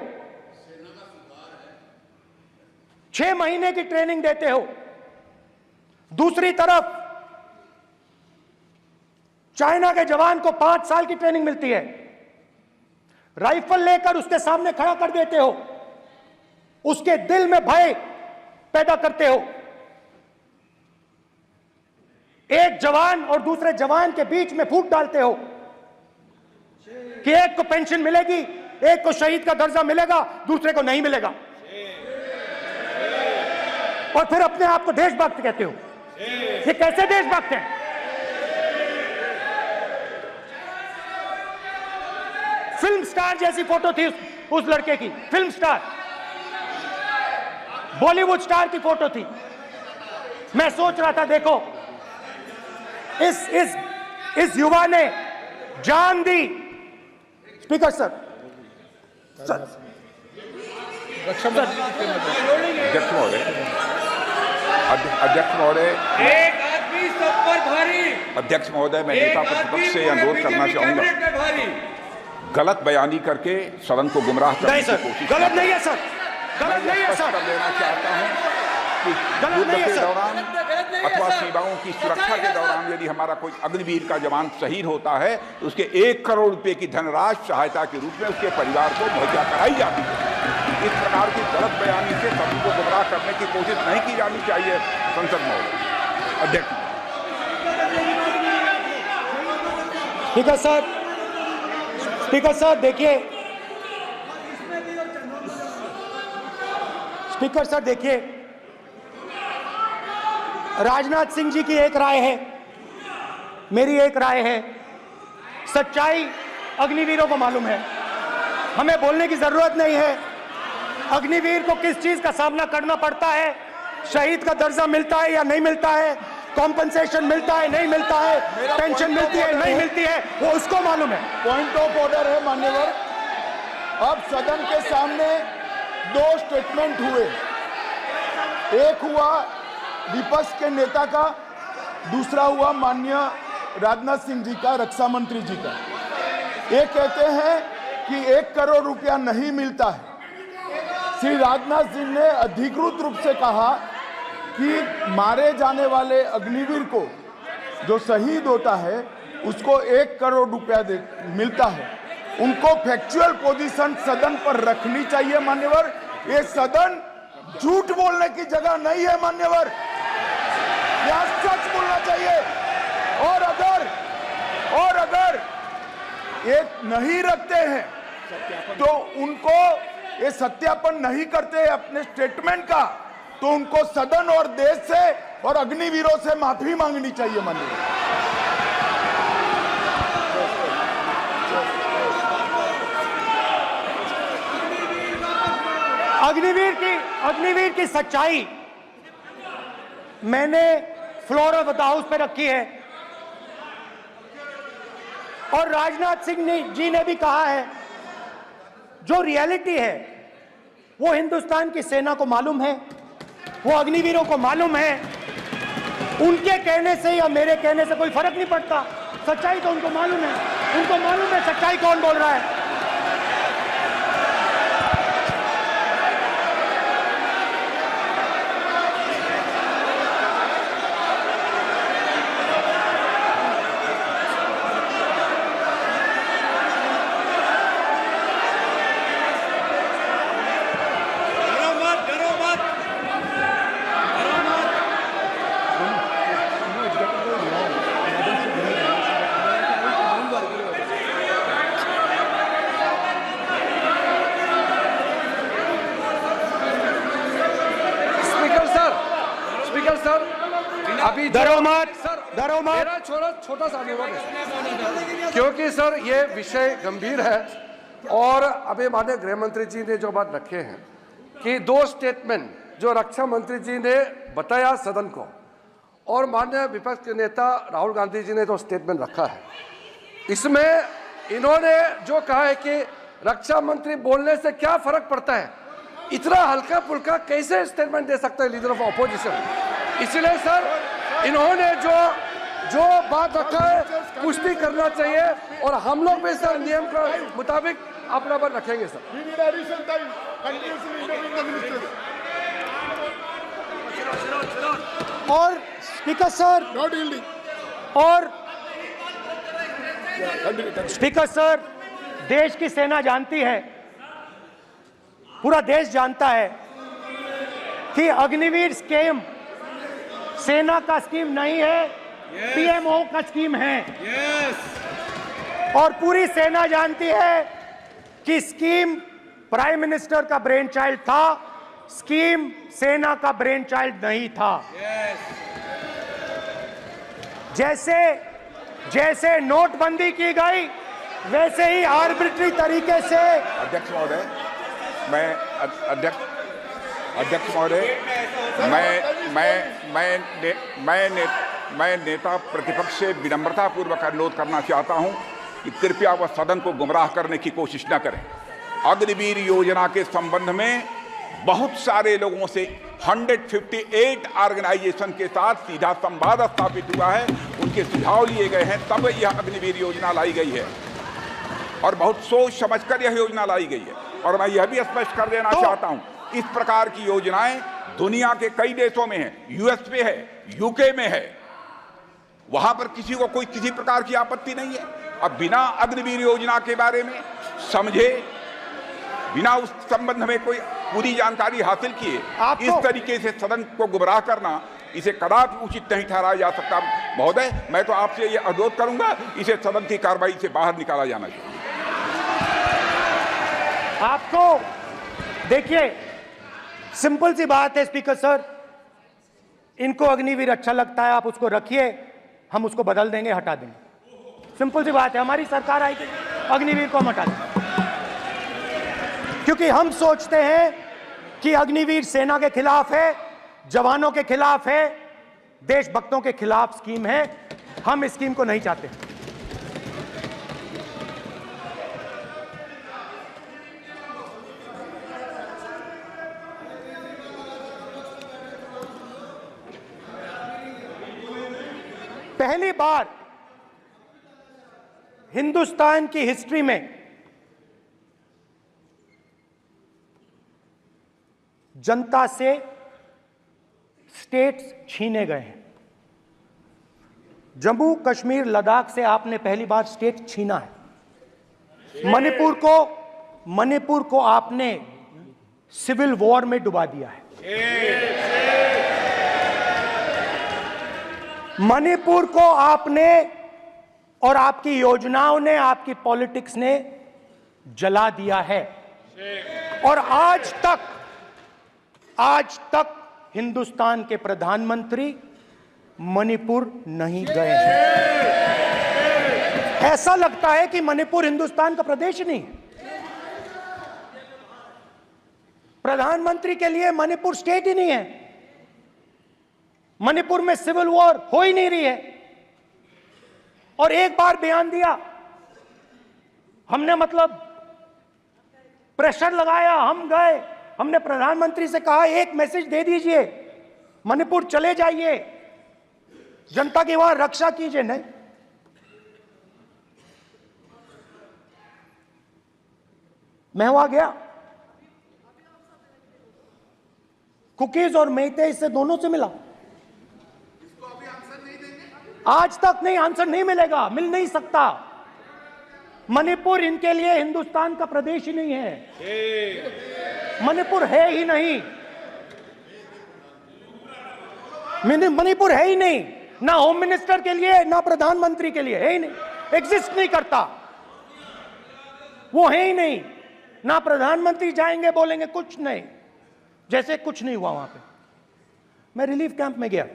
6 महीने की ट्रेनिंग देते हो। दूसरी तरफ चाइना के जवान को 5 साल की ट्रेनिंग मिलती है। राइफल लेकर उसके सामने खड़ा कर देते हो, उसके दिल में भय पैदा करते हो। एक जवान और दूसरे जवान के बीच में फूट डालते हो कि एक को पेंशन मिलेगी, एक को शहीद का दर्जा मिलेगा, दूसरे को नहीं मिलेगा। और फिर अपने आप को देशभक्त कहते हो। ये कैसे देशभक्त हैं? फिल्म स्टार जैसी फोटो थी उस लड़के की, फिल्म स्टार, बॉलीवुड स्टार की फोटो थी। मैं सोच रहा था, देखो इस युवा ने जान दी। स्पीकर सर, अध्यक्ष महोदय, एक आदमी सब पर भारी। अध्यक्ष महोदय, मैं नेता प्रतिपक्ष से अनुरोध करना चाहूंगा, गलत बयानी करके सदन को गुमराह करने की कोशिश। गलत नहीं है सर, गलत नहीं है सर। कर देना चाहता हूं कि युद्ध के दौरान अथवा सीमाओं की सुरक्षा के दौरान यदि हमारा कोई अग्निवीर का जवान शहीद होता है तो उसके 1 करोड़ रुपए की धनराशि सहायता के रूप में उसके परिवार को मुहैया कराई जाती है। इस प्रकार की गलत बयानी से सभी को गुमराह करने की कोशिश नहीं की जानी चाहिए। संसद महोदय, अध्यक्ष। स्पीकर सर, स्पीकर सर देखिए, स्पीकर सर देखिए, राजनाथ सिंह जी की एक राय है, मेरी एक राय है। सच्चाई अग्निवीरों को मालूम है, हमें बोलने की जरूरत नहीं है। अग्निवीर को किस चीज का सामना करना पड़ता है, शहीद का दर्जा मिलता है या नहीं मिलता है, कॉम्पनसेशन मिलता है नहीं मिलता है, पेंशन मिलती है नहीं मिलती है, वो उसको मालूम है। पॉइंट ऑफ ऑर्डर है मान्यवर। अब सदन के सामने 2 स्टेटमेंट हुए, एक हुआ विपक्ष के नेता का, दूसरा हुआ माननीय राजनाथ सिंह जी का, रक्षा मंत्री जी का। ये कहते हैं कि 1 करोड़ रुपया नहीं मिलता है। श्री राजनाथ सिंह ने अधिकृत रूप से कहा कि मारे जाने वाले अग्निवीर को जो शहीद होता है उसको 1 करोड़ रुपया मिलता है। उनको फैक्चुअल पोजीशन सदन पर रखनी चाहिए मान्यवर। ये सदन झूठ बोलने की जगह नहीं है मान्यवर, यह सच बोलना चाहिए। और अगर ये नहीं रखते हैं तो उनको ये सत्यापन नहीं करते अपने स्टेटमेंट का, तो उनको सदन और देश से और अग्निवीरों से माफी मांगनी चाहिए माननीय। अग्निवीर की सच्चाई मैंने फ्लोर ऑफ द हाउस पे रखी है और राजनाथ सिंह जी ने भी कहा है। जो रियलिटी है वो हिंदुस्तान की सेना को मालूम है, वो अग्निवीरों को मालूम है। उनके कहने से या मेरे कहने से कोई फर्क नहीं पड़ता, सच्चाई तो उनको मालूम है। उनको मालूम है सच्चाई कौन बोल रहा है। अभी मेरा छोटा सा अनुरोध है, क्योंकि सर ये विषय गंभीर है और अभी माननीय गृह मंत्री जी ने जो बात रखे हैं कि 2 स्टेटमेंट जो रक्षा मंत्री जी ने बताया सदन को और माननीय विपक्ष के नेता राहुल गांधी जी ने जो स्टेटमेंट रखा है, इसमें इन्होंने जो कहा है कि रक्षा मंत्री बोलने से क्या फर्क पड़ता है, इतना हल्का फुल्का कैसे स्टेटमेंट दे सकता है लीडर ऑफ अपोजिशन। इसलिए सर इन्होंने जो बात रखा है पुष्टि करना चाहिए और हम लोग भी सर नियम के मुताबिक अपना पर रखेंगे सर। और स्पीकर सर स्पीकर सर, देश की सेना जानती है, पूरा देश जानता है कि अग्निवीर स्कीम सेना का स्कीम नहीं है, पीएमओ का स्कीम है। और पूरी सेना जानती है कि स्कीम प्राइम मिनिस्टर का ब्रेन चाइल्ड था, स्कीम सेना का ब्रेन चाइल्ड नहीं था। जैसे नोटबंदी की गई वैसे ही आर्बिट्री तरीके से। अध्यक्ष महोदय, अध्यक्ष महोदय, मैं नेता प्रतिपक्ष से विनम्रता पूर्वक अनुरोध करना चाहता हूं कि कृपया वह सदन को गुमराह करने की कोशिश न करें। अग्निवीर योजना के संबंध में बहुत सारे लोगों से 158 ऑर्गेनाइजेशन के साथ सीधा संवाद स्थापित हुआ है, उनके सुझाव लिए गए हैं, तब यह अग्निवीर योजना लाई गई है और बहुत सोच समझकर यह योजना लाई गई है। और मैं यह भी स्पष्ट कर देना चाहता हूं, इस प्रकार की योजनाएं दुनिया के कई देशों में है, यूएस में है, यूके में है, वहां पर किसी को कोई किसी प्रकार की आपत्ति नहीं है। अब बिना अग्निवीर योजना के बारे में समझे, बिना उस संबंध में कोई पूरी जानकारी हासिल किए इस तरीके से सदन को गुमराह करना, इसे कदापि उचित नहीं ठहराया जा सकता। महोदय, मैं तो आपसे ये अनुरोध करूंगा, इसे सदन की कार्रवाई से बाहर निकाला जाना चाहिए। आपको देखिए, सिंपल सी बात है स्पीकर सर, इनको अग्निवीर अच्छा लगता है, आप उसको रखिए, हम उसको बदल देंगे, हटा देंगे। सिंपल सी बात है, हमारी सरकार आएगी, अग्निवीर को हम हटा देंगे, क्योंकि हम सोचते हैं कि अग्निवीर सेना के खिलाफ है, जवानों के खिलाफ है, देशभक्तों के खिलाफ स्कीम है। हम इस स्कीम को नहीं चाहते। पहली बार हिंदुस्तान की हिस्ट्री में जनता से स्टेट्स छीने गए हैं। जम्मू कश्मीर लद्दाख से आपने पहली बार स्टेट छीना है। मणिपुर को आपने सिविल वॉर में डुबा दिया है। मणिपुर को आपने और आपकी योजनाओं ने, आपकी पॉलिटिक्स ने जला दिया है। और आज तक हिंदुस्तान के प्रधानमंत्री मणिपुर नहीं गए हैं। ऐसा लगता है कि मणिपुर हिंदुस्तान का प्रदेश नहीं है। प्रधानमंत्री के लिए मणिपुर स्टेट ही नहीं है। मणिपुर में सिविल वॉर हो ही नहीं रही है। और एक बार बयान दिया हमने, मतलब प्रेशर लगाया, हम गए, हमने प्रधानमंत्री से कहा एक मैसेज दे दीजिए, मणिपुर चले जाइए, जनता की वहां रक्षा कीजिए। नहीं, मैं वहां गया, कुकीज और मेहते इससे दोनों से मिला। आज तक नहीं, आंसर नहीं मिलेगा, मिल नहीं सकता। मणिपुर इनके लिए हिंदुस्तान का प्रदेश ही नहीं है। मणिपुर है ही नहीं। मणिपुर है ही नहीं, ना होम मिनिस्टर के लिए, ना प्रधानमंत्री के लिए, है ही नहीं, एग्जिस्ट नहीं करता। वो है ही नहीं। ना प्रधानमंत्री जाएंगे बोलेंगे कुछ नहीं, जैसे कुछ नहीं हुआ वहां पे। मैं रिलीफ कैंप में गया,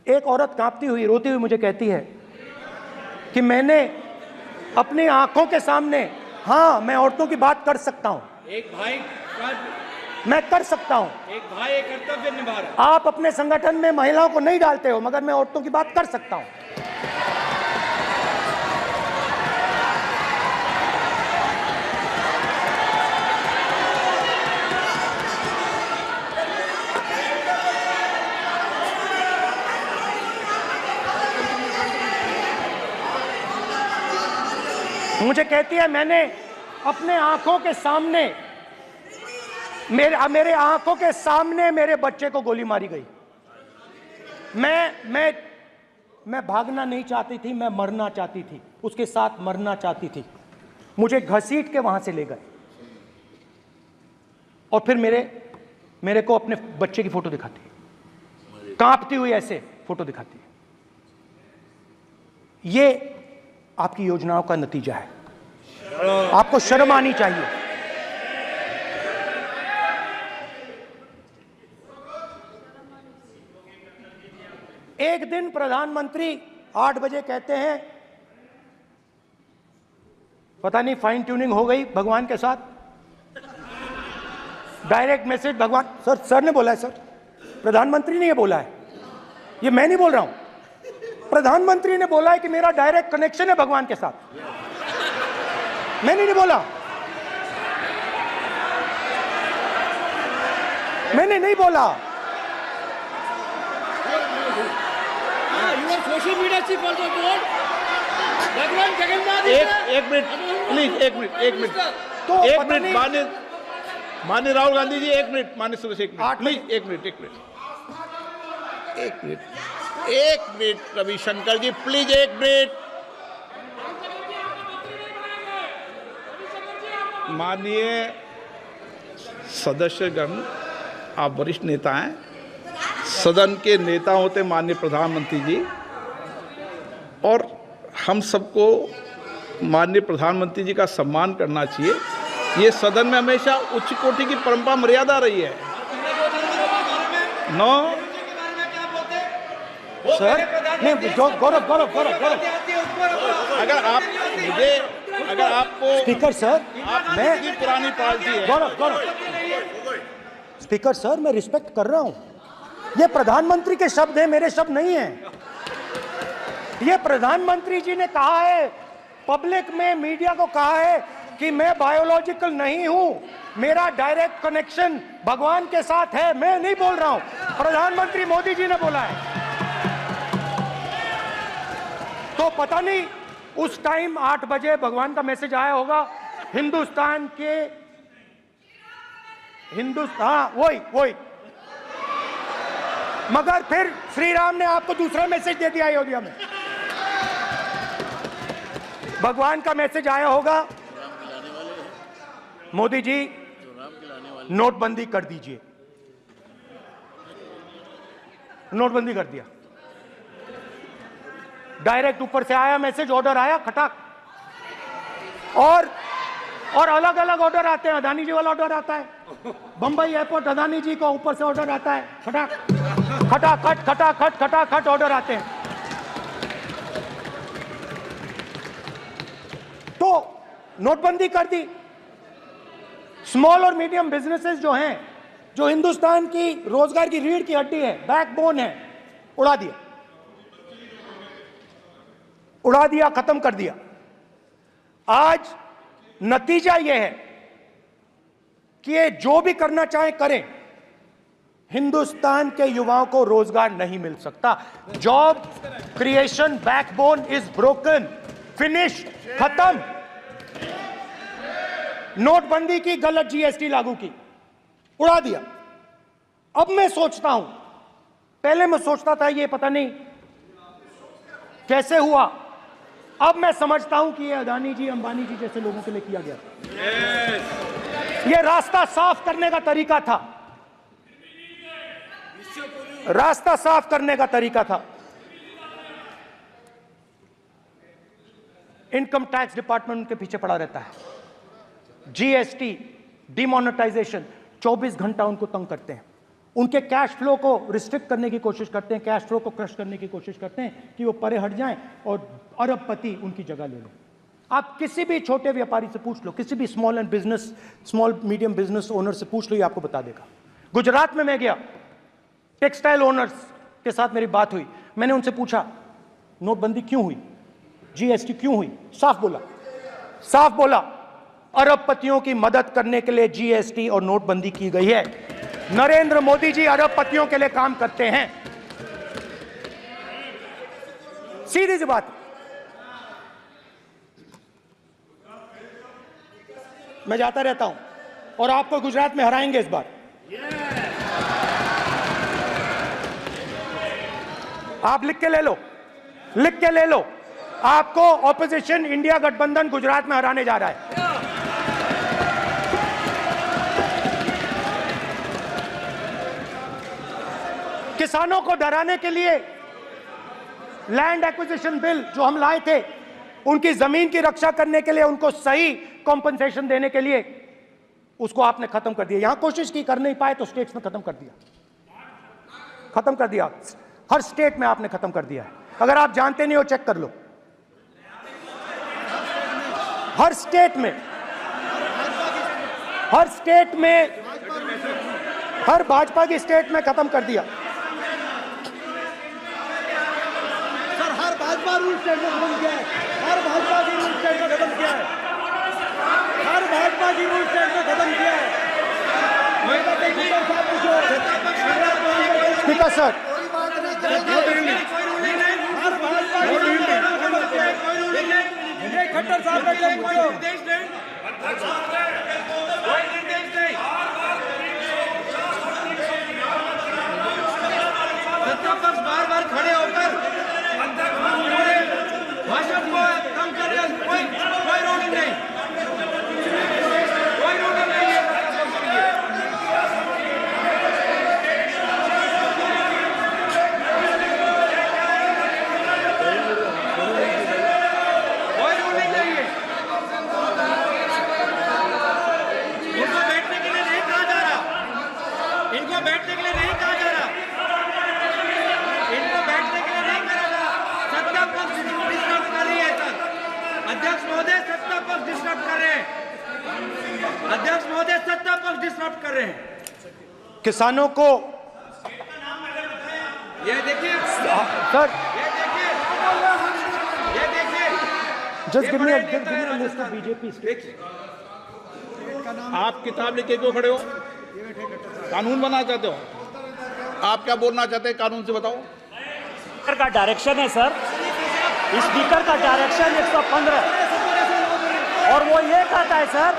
एक औरत कांपती हुई, रोती हुई मुझे कहती है कि मैंने अपनी आंखों के सामने, हाँ मैं औरतों की बात कर सकता हूं, एक भाई मैं कर सकता हूं, एक भाई एक कर्तव्य निभा रहा है। आप अपने संगठन में महिलाओं को नहीं डालते हो, मगर मैं औरतों की बात कर सकता हूं। मुझे कहती है मैंने अपने आंखों के सामने, मेरे आंखों के सामने मेरे बच्चे को गोली मारी गई। मैं भागना नहीं चाहती थी, मैं मरना चाहती थी, उसके साथ मरना चाहती थी। मुझे घसीट के वहां से ले गए और फिर मेरे को अपने बच्चे की फोटो दिखाती है, कांपती हुई ऐसे फोटो दिखाती है। ये आपकी योजनाओं का नतीजा है। आपको शर्म आनी चाहिए। एक दिन प्रधानमंत्री 8 बजे कहते हैं, पता नहीं फाइन ट्यूनिंग हो गई भगवान के साथ, डायरेक्ट मैसेज भगवान, सर ने बोला है, सर प्रधानमंत्री ने ये बोला है, ये मैं नहीं बोल रहा हूं, प्रधानमंत्री ने बोला है कि मेरा डायरेक्ट कनेक्शन है भगवान के साथ। मैंने नहीं बोला, मैंने नहीं बोला। Social media chief also told भगवान जगन्नाथ। एक मिनट प्लीज, एक मिनट तो एक मिनट माननीय राहुल गांधी जी, एक मिनट, माननीय सुरेश, एक मिनट प्लीज, एक मिनट रविशंकर जी प्लीज, एक मिनट। माननीय सदस्यगण, आप वरिष्ठ नेता हैं, सदन के नेता होते माननीय प्रधानमंत्री जी, और हम सबको माननीय प्रधानमंत्री जी का सम्मान करना चाहिए। ये सदन में हमेशा उच्च कोटि की परंपरा मर्यादा रही है। नो सर, नहीं, गौरव, अगर आपको स्पीकर सर, मैं पुरानी पार्टी है। गौरव, स्पीकर सर, मैं रिस्पेक्ट कर रहा हूं। ये प्रधानमंत्री के शब्द हैं, मेरे शब्द नहीं हैं। ये प्रधानमंत्री जी ने कहा है, पब्लिक में, मीडिया को कहा है कि मैं बायोलॉजिकल नहीं हूं, मेरा डायरेक्ट कनेक्शन भगवान के साथ है। मैं नहीं बोल रहा हूं, प्रधानमंत्री मोदी जी ने बोला है। तो पता नहीं उस टाइम 8 बजे भगवान का मैसेज आया होगा। वही मगर फिर श्री राम ने आपको दूसरा मैसेज दे दिया अयोध्या में। भगवान का मैसेज आया होगा, मोदी जी नोटबंदी कर दीजिए। नोटबंदी कर दिया, डायरेक्ट ऊपर से आया मैसेज, ऑर्डर आया खटाक। और अलग अलग ऑर्डर आते हैं। अदानी जी वाला ऑर्डर आता है, बंबई एयरपोर्ट अदानी जी को ऊपर से ऑर्डर आता है, खटाक खटाखट खटाखट खटाखट ऑर्डर आते हैं। तो नोटबंदी कर दी। स्मॉल और मीडियम बिजनेसेस जो हैं, जो हिंदुस्तान की रोजगार की रीढ़ की हड्डी है, बैकबोन है, उड़ा दिया, उड़ा दिया, खत्म कर दिया। आज नतीजा यह है कि ये जो भी करना चाहे करें, हिंदुस्तान के युवाओं को रोजगार नहीं मिल सकता। Job creation backbone is broken, finish, खत्म। नोटबंदी की, गलत जीएसटी लागू की, उड़ा दिया। अब मैं सोचता हूं, पहले मैं सोचता था ये पता नहीं कैसे हुआ, अब मैं समझता हूं कि ये अदानी जी, अंबानी जी जैसे लोगों के लिए किया गया। ये रास्ता साफ करने का तरीका था, रास्ता साफ करने का तरीका था। इनकम टैक्स डिपार्टमेंट उनके पीछे पड़ा रहता है। जीएसटी, डिमोनेटाइजेशन, 24 घंटा उनको तंग करते हैं। उनके कैश फ्लो को रिस्ट्रिक्ट करने की कोशिश करते हैं, कैश फ्लो को क्रश करने की कोशिश करते हैं कि वो परे हट जाएं और अरबपति उनकी जगह ले लो। आप किसी भी छोटे व्यापारी से पूछ लो, किसी भी स्मॉल मीडियम बिजनेस ओनर से पूछ लो, ये आपको बता देगा। गुजरात में मैं गया, टेक्सटाइल ओनर्स के साथ मेरी बात हुई। मैंने उनसे पूछा नोटबंदी क्यों हुई, जीएसटी क्यों हुई? साफ बोला अरबपतियों की मदद करने के लिए जीएसटी और नोटबंदी की गई है। नरेंद्र मोदी जी अरबपतियों के लिए काम करते हैं, सीधी सी बात। मैं जाता रहता हूं और आपको गुजरात में हराएंगे इस बार। आप लिख के ले लो, आपको ऑपोजिशन इंडिया गठबंधन गुजरात में हराने जा रहा है। किसानों को डराने के लिए लैंड एक्विजिशन बिल जो हम लाए थे, उनकी जमीन की रक्षा करने के लिए, उनको सही कॉम्पनसेशन देने के लिए, उसको आपने खत्म कर दिया। यहां कोशिश की, कर नहीं पाए तो स्टेट्स में खत्म कर दिया। हर स्टेट में आपने खत्म कर दिया है। अगर आप जानते नहीं हो चेक कर लो, हर स्टेट में हर भाजपा की स्टेट में खत्म कर दिया। सर हर भाजपा रूल स्टेट में खत्म किया है, हर भाजपा की रूल स्टेट में खत्म किया है, हर भाजपा की रूल स्टेट में खत्म किया है। स्पीकर सर, खट्टर साहब का कोई निर्देश नहीं, सत्ता पक्ष बार खड़े होकर भाषण को कम कर रहे हैं। कोई रूलिंग नहीं, कोई रूलिंग नहीं है। अध्यक्ष महोदय सत्ता पक्ष डिस्टर्ब कर रहे हैं। किसानों को ये देखिए सर, ये देखिए just give me a list of BJP states. आप किताब लेके क्यों खड़े हो? कानून बनाना चाहते हो? आप क्या बोलना चाहते हैं, कानून से बताओ। स्पीकर का डायरेक्शन है सर, स्पीकर का डायरेक्शन 115, और वो ये कहता है सर,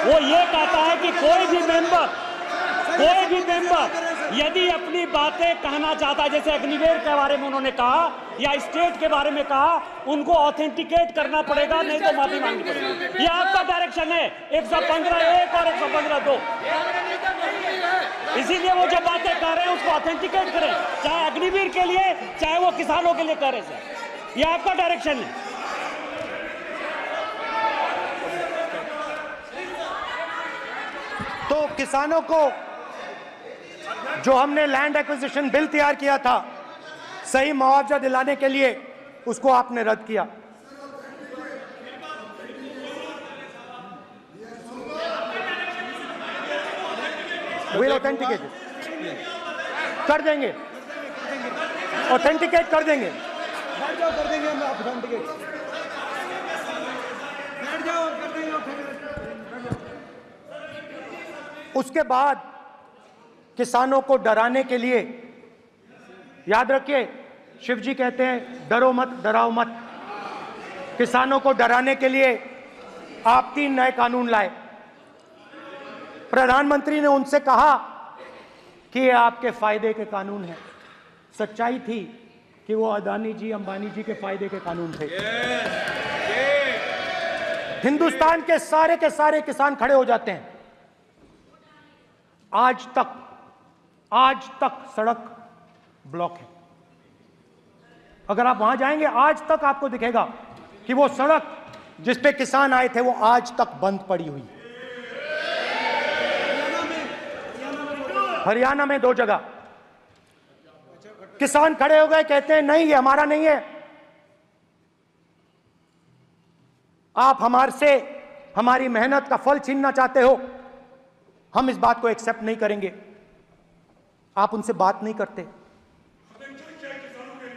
वो ये कहता है कि कोई भी मेंबर यदि अपनी बातें कहना चाहता है, जैसे अग्निवीर के बारे में उन्होंने कहा या स्टेट के बारे में कहा, उनको ऑथेंटिकेट करना पड़ेगा, नहीं तो माफी मांगनी पड़ेगी। ये आपका डायरेक्शन है 115(1) और 115(2). इसीलिए वो जो बातें कर रहे हैं उसको ऑथेंटिकेट करें, चाहे अग्निवीर के लिए चाहे वो किसानों के लिए कर रहे हैं। सर, ये आपका डायरेक्शन है। तो किसानों को जो हमने लैंड एक्विजिशन बिल तैयार किया था सही मुआवजा दिलाने के लिए, उसको आपने रद्द किया। विल ऑथेंटिकेट कर देंगे, ऑथेंटिकेट कर देंगे, बैठ जाओ, कर देंगे हम ऑथेंटिकेट। बैठ जाओ, कर देंगे ऑथेंटिकेट। उसके बाद किसानों को डराने के लिए, याद रखिए शिव जी कहते हैं डरो मत डराओ मत, किसानों को डराने के लिए आप 3 नए कानून लाए। प्रधानमंत्री ने उनसे कहा कि ये आपके फायदे के कानून हैं। सच्चाई थी कि वो अदानी जी अंबानी जी के फायदे के कानून थे। हिंदुस्तान के सारे किसान खड़े हो जाते हैं। आज तक सड़क ब्लॉक है। अगर आप वहां जाएंगे आज तक आपको दिखेगा कि वो सड़क जिस पे किसान आए थे वो आज तक बंद पड़ी हुई। हरियाणा में 2 जगह किसान खड़े हो गए, कहते हैं नहीं ये हमारा नहीं है, आप हमारे से हमारी मेहनत का फल छीनना चाहते हो, हम इस बात को एक्सेप्ट नहीं करेंगे। आप उनसे बात नहीं करते,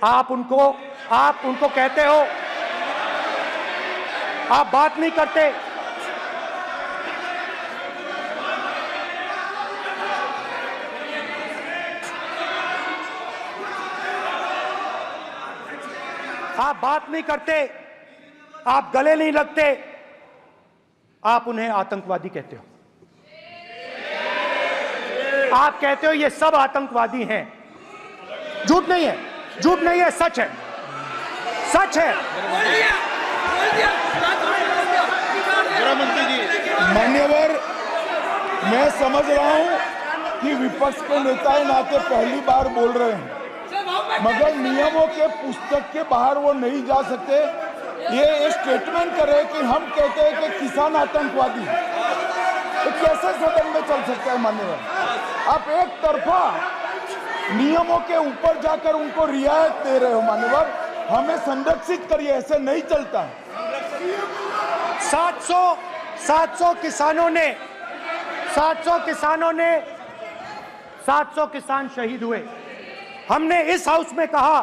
आप उनको कहते हो, आप बात नहीं करते। आप बात नहीं करते, आप गले नहीं लगते, आप उन्हें आतंकवादी कहते हो। आप कहते हो ये सब आतंकवादी हैं। झूठ नहीं है, झूठ नहीं है, सच है, सच है। गृहमंत्री जी, मान्यवर, मैं समझ रहा हूं कि विपक्ष के नेता नाते पहली बार बोल रहे हैं, मगर नियमों के पुस्तक के बाहर वो नहीं जा सकते। ये स्टेटमेंट करे कि हम कहते हैं कि किसान आतंकवादी, तो कैसे सदन में चल सकता है मान्यवर? आप एक तरफा नियमों के ऊपर जाकर उनको रियायत दे रहे हो मान्यवर, हमें संरक्षित करिए, ऐसे नहीं चलता है। 700 किसान शहीद हुए। हमने इस हाउस में कहा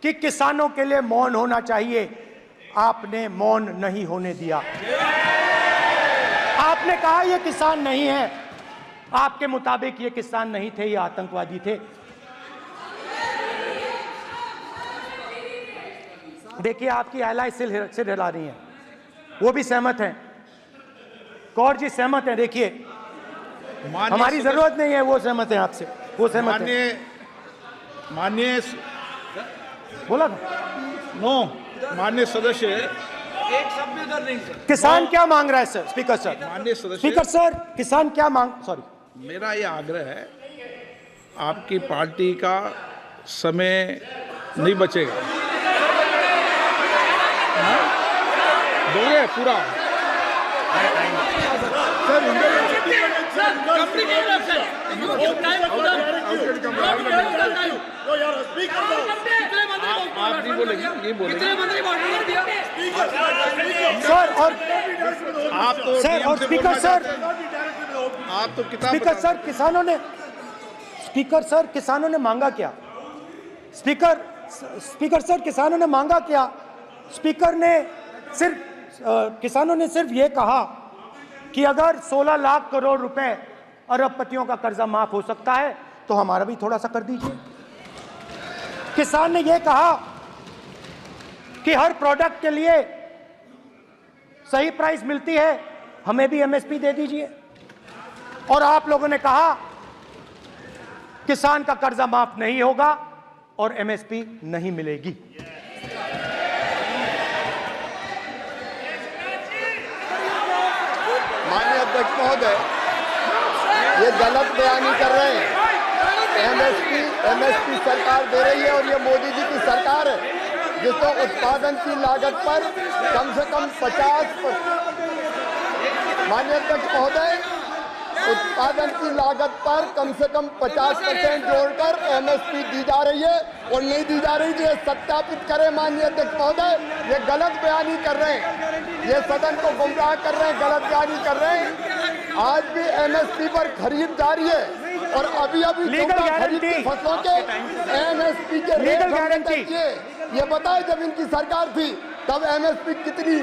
कि किसानों के लिए मौन होना चाहिए, आपने मौन नहीं होने दिया। आपने कहा ये किसान नहीं है, आपके मुताबिक ये किसान नहीं थे, ये आतंकवादी थे। देखिए आपकी एलाय सिर हिला रही हैं, वो भी सहमत हैं, कौर जी सहमत हैं। देखिए हमारी जरूरत नहीं है, वो सहमत हैं आपसे, वो सहमत हैं। माननीय बोला था नो, माननीय सदस्य, एक शब्द उधर नहीं सर। किसान क्या मांग रहा है सर? स्पीकर सर, माननीय सदस्य, स्पीकर सर, किसान क्या मांग, सॉरी, मेरा ये आग्रह है, आपकी पार्टी का समय नहीं बचेगा, दोगे पूरा? आप नहीं बोलेंगे, ये बोलेंगे सर। और आप तो सर और स्पीकर सर, आप तो किताब स्पीकर सर, किसानों ने मांगा क्या? स्पीकर सर, किसानों ने मांगा क्या? किसानों ने सिर्फ ये कहा कि अगर 16 लाख करोड़ रुपए अरबपतियों का कर्जा माफ हो सकता है तो हमारा भी थोड़ा सा कर दीजिए। किसान ने यह कहा कि हर प्रोडक्ट के लिए सही प्राइस मिलती है, हमें भी एमएसपी दे दीजिए। और आप लोगों ने कहा किसान का कर्जा माफ नहीं होगा और एमएसपी नहीं मिलेगी। माननीय अध्यक्ष महोदय, ये गलत बयानी कर रहे हैं। एमएसपी सरकार दे रही है और ये मोदी जी की सरकार है जिसको उत्पादन की लागत पर कम से कम 50%। माननीय अध्यक्ष महोदय, उत्पादन की लागत पर कम से कम 50% जोड़कर एमएसपी दी जा रही है और नहीं दी जा रही। ये सत्यापित करें माननीय अध्यक्ष महोदय, ये गलत बयानी कर रहे हैं, ये सदन को गुमराह कर रहे हैं, गलत बयानी कर रहे हैं। आज भी एमएसपी पर खरीद जारी है और अभी खरीद की फसलों के एमएसपी के रेट हमने तय किए। ये बताए जब इनकी सरकार थी तब एमएसपी कितनी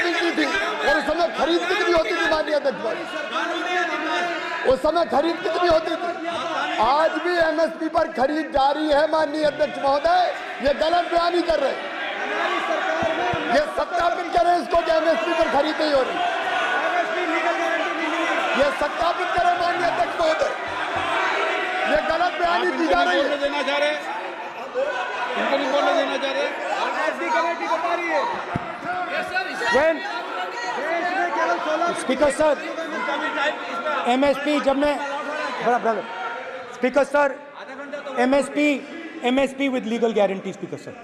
मिलती थी और उस समय खरीद कितनी होती थी माननीय अध्यक्ष? उस समय खरीद कितनी होती थी? आज भी एमएसपी पर खरीद जारी है माननीय अध्यक्ष महोदय, ये गलत बयानी कर रहे हैं। ये सत्यापित करें इसको कि एमएसपी पर खरीद नहीं हो रही। ये सत्यापित करें माननीय अध्यक्ष महोदय, ये गलत बयानी की जा रही है। देना चाह रहे इनको नहीं बोलने देना चाह रहे। स्पीकर सर, एमएसपी जब मैं speaker sir, MSP with legal guarantee. Speaker sir,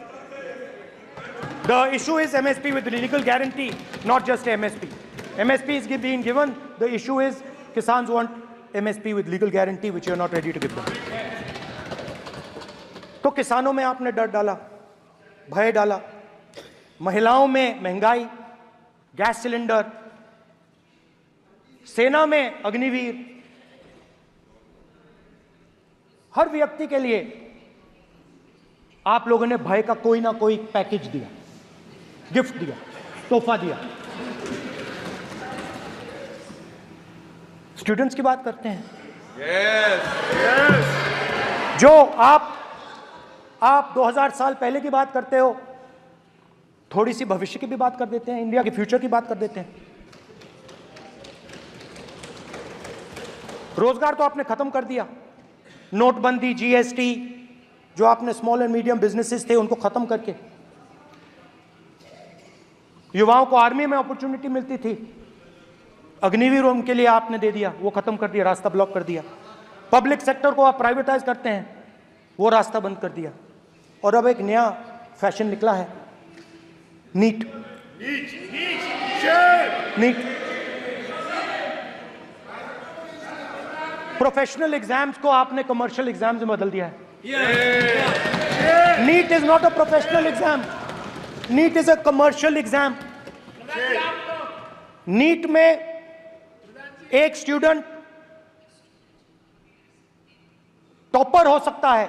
the issue is MSP with legal guarantee, not just MSP. MSP is being given. The issue is Kisans want MSP with legal guarantee, which you are not ready to give them. तो किसानों में आपने डर डाला, भय डाला, महिलाओं में महंगाई, गैस सिलेंडर, सेना में अग्निवीर, हर व्यक्ति के लिए आप लोगों ने भय का कोई ना कोई पैकेज दिया, गिफ्ट दिया, तोहफा दिया। स्टूडेंट्स की बात करते हैं। जो आप 2000 साल पहले की बात करते हो, थोड़ी सी भविष्य की भी बात कर देते हैं, इंडिया के फ्यूचर की बात कर देते हैं। रोजगार तो आपने खत्म कर दिया, नोटबंदी, जीएसटी, जो आपने स्मॉल एंड मीडियम बिजनेसेस थे उनको खत्म करके, युवाओं को आर्मी में अपॉर्चुनिटी मिलती थी, अग्निवीर उनके लिए आपने दे दिया, वो खत्म कर दिया, रास्ता ब्लॉक कर दिया। पब्लिक सेक्टर को आप प्राइवेटाइज करते हैं, वो रास्ता बंद कर दिया। और अब एक नया फैशन निकला है, नीट। प्रोफेशनल एग्जाम्स को आपने कमर्शियल एग्जाम्स में बदल दिया है। NEET is not a professional exam, NEET is a commercial exam. NEET में एक स्टूडेंट टॉपर हो सकता है,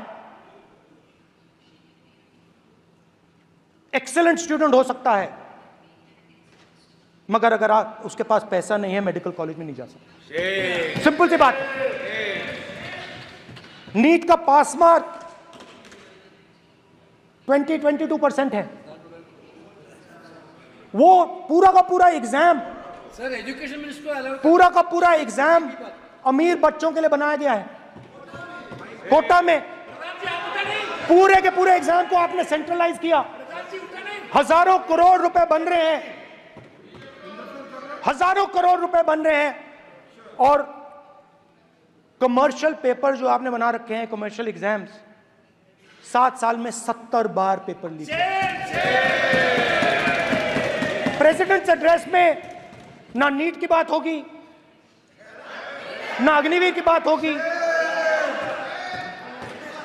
एक्सेलेंट स्टूडेंट हो सकता है, मगर अगर आप उसके पास पैसा नहीं है, मेडिकल कॉलेज में नहीं जा सकता। सिंपल सी बात। नीट का पास मार्क 22% है। वो पूरा का पूरा एग्जाम, सर एजुकेशन मिनिस्टर पूरा का पूरा एग्जाम अमीर बच्चों के लिए बनाया गया है। कोटा में पूरे के पूरे एग्जाम को आपने सेंट्रलाइज किया। हजारों करोड़ रुपए बन रहे हैं, हजारों करोड़ रुपए बन रहे हैं। और कमर्शियल पेपर जो आपने बना रखे हैं, कमर्शियल एग्जाम्स, 7 साल में 70 बार पेपर लीक। प्रेसिडेंट्स एड्रेस में ना नीट की बात होगी, ना अग्निवीर की बात होगी,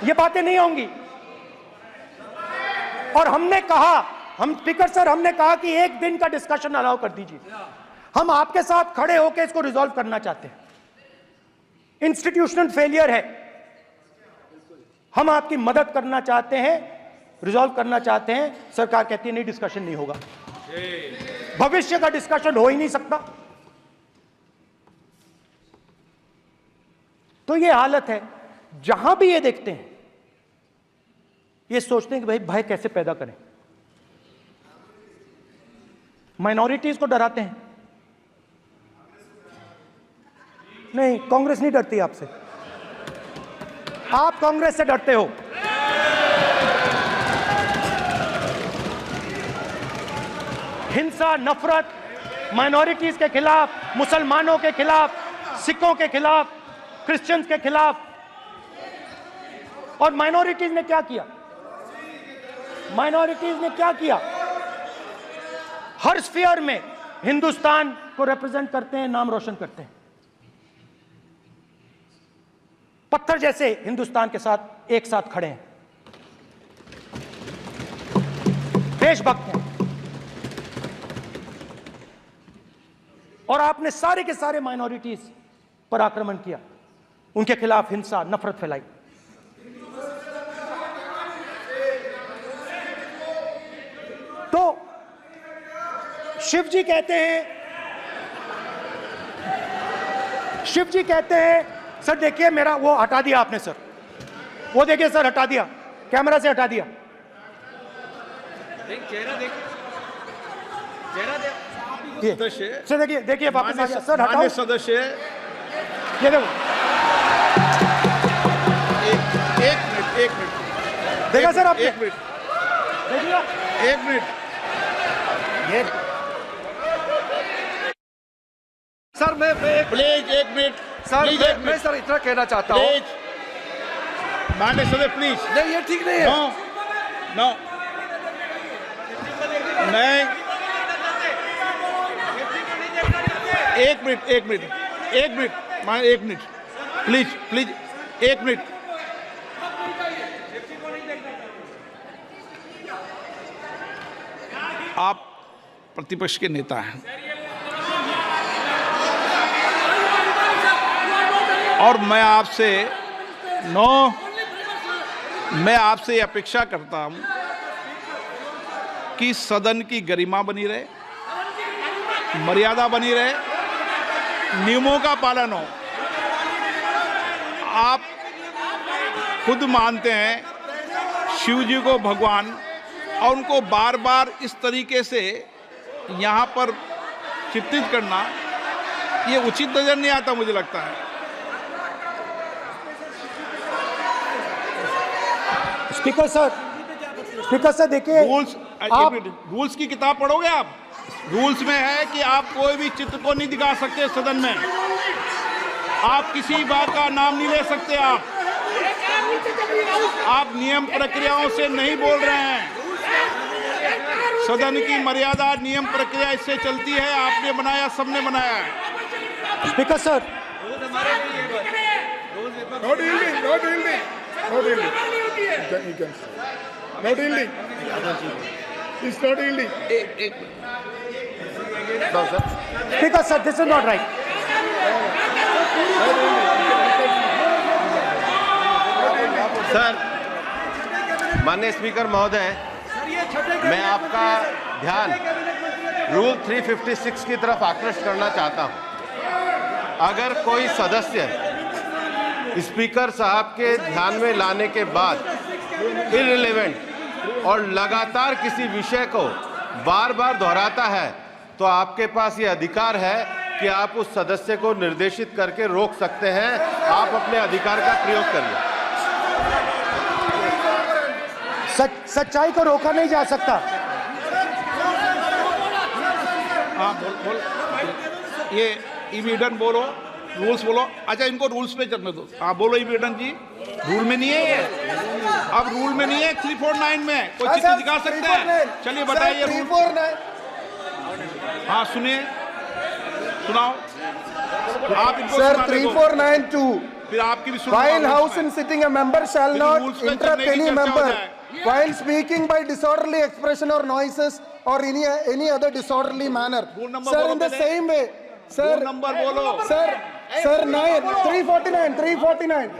ये बातें नहीं होंगी। और हमने कहा, हम स्पीकर सर, हमने कहा कि एक दिन का डिस्कशन अलाउ कर दीजिए। हम आपके साथ खड़े होकर इसको रिजॉल्व करना चाहते हैं। इंस्टीट्यूशनल फेलियर है, हम आपकी मदद करना चाहते हैं, रिजॉल्व करना चाहते हैं। सरकार कहती है नहीं, डिस्कशन नहीं होगा, भविष्य का डिस्कशन हो ही नहीं सकता। तो ये हालत है। जहां भी ये देखते हैं, ये सोचते हैं कि भाई भय कैसे पैदा करें, माइनॉरिटीज को डराते हैं। नहीं, कांग्रेस नहीं डरती आपसे। आप कांग्रेस से डरते हो। हिंसा, नफरत, माइनॉरिटीज के खिलाफ, मुसलमानों के खिलाफ, सिखों के खिलाफ, क्रिश्चियंस के खिलाफ। और माइनॉरिटीज ने क्या किया? माइनॉरिटीज ने क्या किया? हर स्फीयर में हिंदुस्तान को रिप्रेजेंट करते हैं, नाम रोशन करते हैं। पत्थर जैसे हिंदुस्तान के साथ एक साथ खड़े हैं, देशभक्त हैं। और आपने सारे के सारे माइनॉरिटीज पर आक्रमण किया, उनके खिलाफ हिंसा, नफरत फैलाई। तो शिव जी कहते हैं, सर देखिए मेरा वो हटा दिया आपने सर, वो देखिए सर हटा दिया, कैमरा से हटा दिया। चेहरा सदस्य सर देखिए वापस आ गया सर, हटाओ सदस्य। ये देखो, एक मिनट देखा सर आपने? एक मिनट देखिए, एक मिनट। ये सर मैं प्लीज एक मिनट सर प्लीज, एक मैं मिनट सर इतना कहना चाहता हूँ। प्लीज माननीय सदस्य प्लीज। नहीं ये ठीक नहीं है। नो नो नहीं, एक मिनट मान, एक मिनट प्लीज एक मिनट। आप प्रतिपक्ष के नेता हैं और मैं आपसे अपेक्षा करता हूं कि सदन की गरिमा बनी रहे, मर्यादा बनी रहे, नियमों का पालन हो। आप खुद मानते हैं शिव जी को भगवान, और उनको बार बार इस तरीके से यहाँ पर चित्रित करना ये उचित नजर नहीं आता, मुझे लगता है। स्पीकर सर देखिए, रूल्स की किताब पढ़ोगे आप? रूल्स में है कि आप कोई भी चित्र को नहीं दिखा सकते सदन में, आप किसी बात का नाम नहीं ले सकते। आप नियम प्रक्रियाओं से नहीं बोल रहे हैं। सदन की मर्यादा, नियम प्रक्रिया इससे चलती है। आपने बनाया, सबने बनाया है। Speaker sir, speaker sir, this is not right. Sir, माननीय स्पीकर महोदय, मैं आपका ध्यान रूल 356 की तरफ आकृष्ट करना चाहता हूं। अगर कोई सदस्य स्पीकर साहब के ध्यान में लाने के बाद इररिलेवेंट और लगातार किसी विषय को बार बार दोहराता है, तो आपके पास ये अधिकार है कि आप उस सदस्य को निर्देशित करके रोक सकते हैं। आप अपने अधिकार का प्रयोग करिए। सच्चाई को रोका नहीं जा सकता। हाँ बोल ये इविडेंट बोलो, रूल्स बोलो। अच्छा, इनको रूल्स पे चलने दो। हाँ बोलो इविडेंट जी, रूल में नहीं है ये। अब रूल में नहीं है, 349 में कोई चित्र दिखा सकते हैं। चलिए बताइए रूल। हाँ सुनिए, सुनाओ आप इनको। सर 3492, फिर आपकी भी सुनो। while house in sitting a member shall not interrupt any member while speaking by disorderly expression or noises or any other disorderly manner. Sir, in the same way, sir, number बोलो sir 349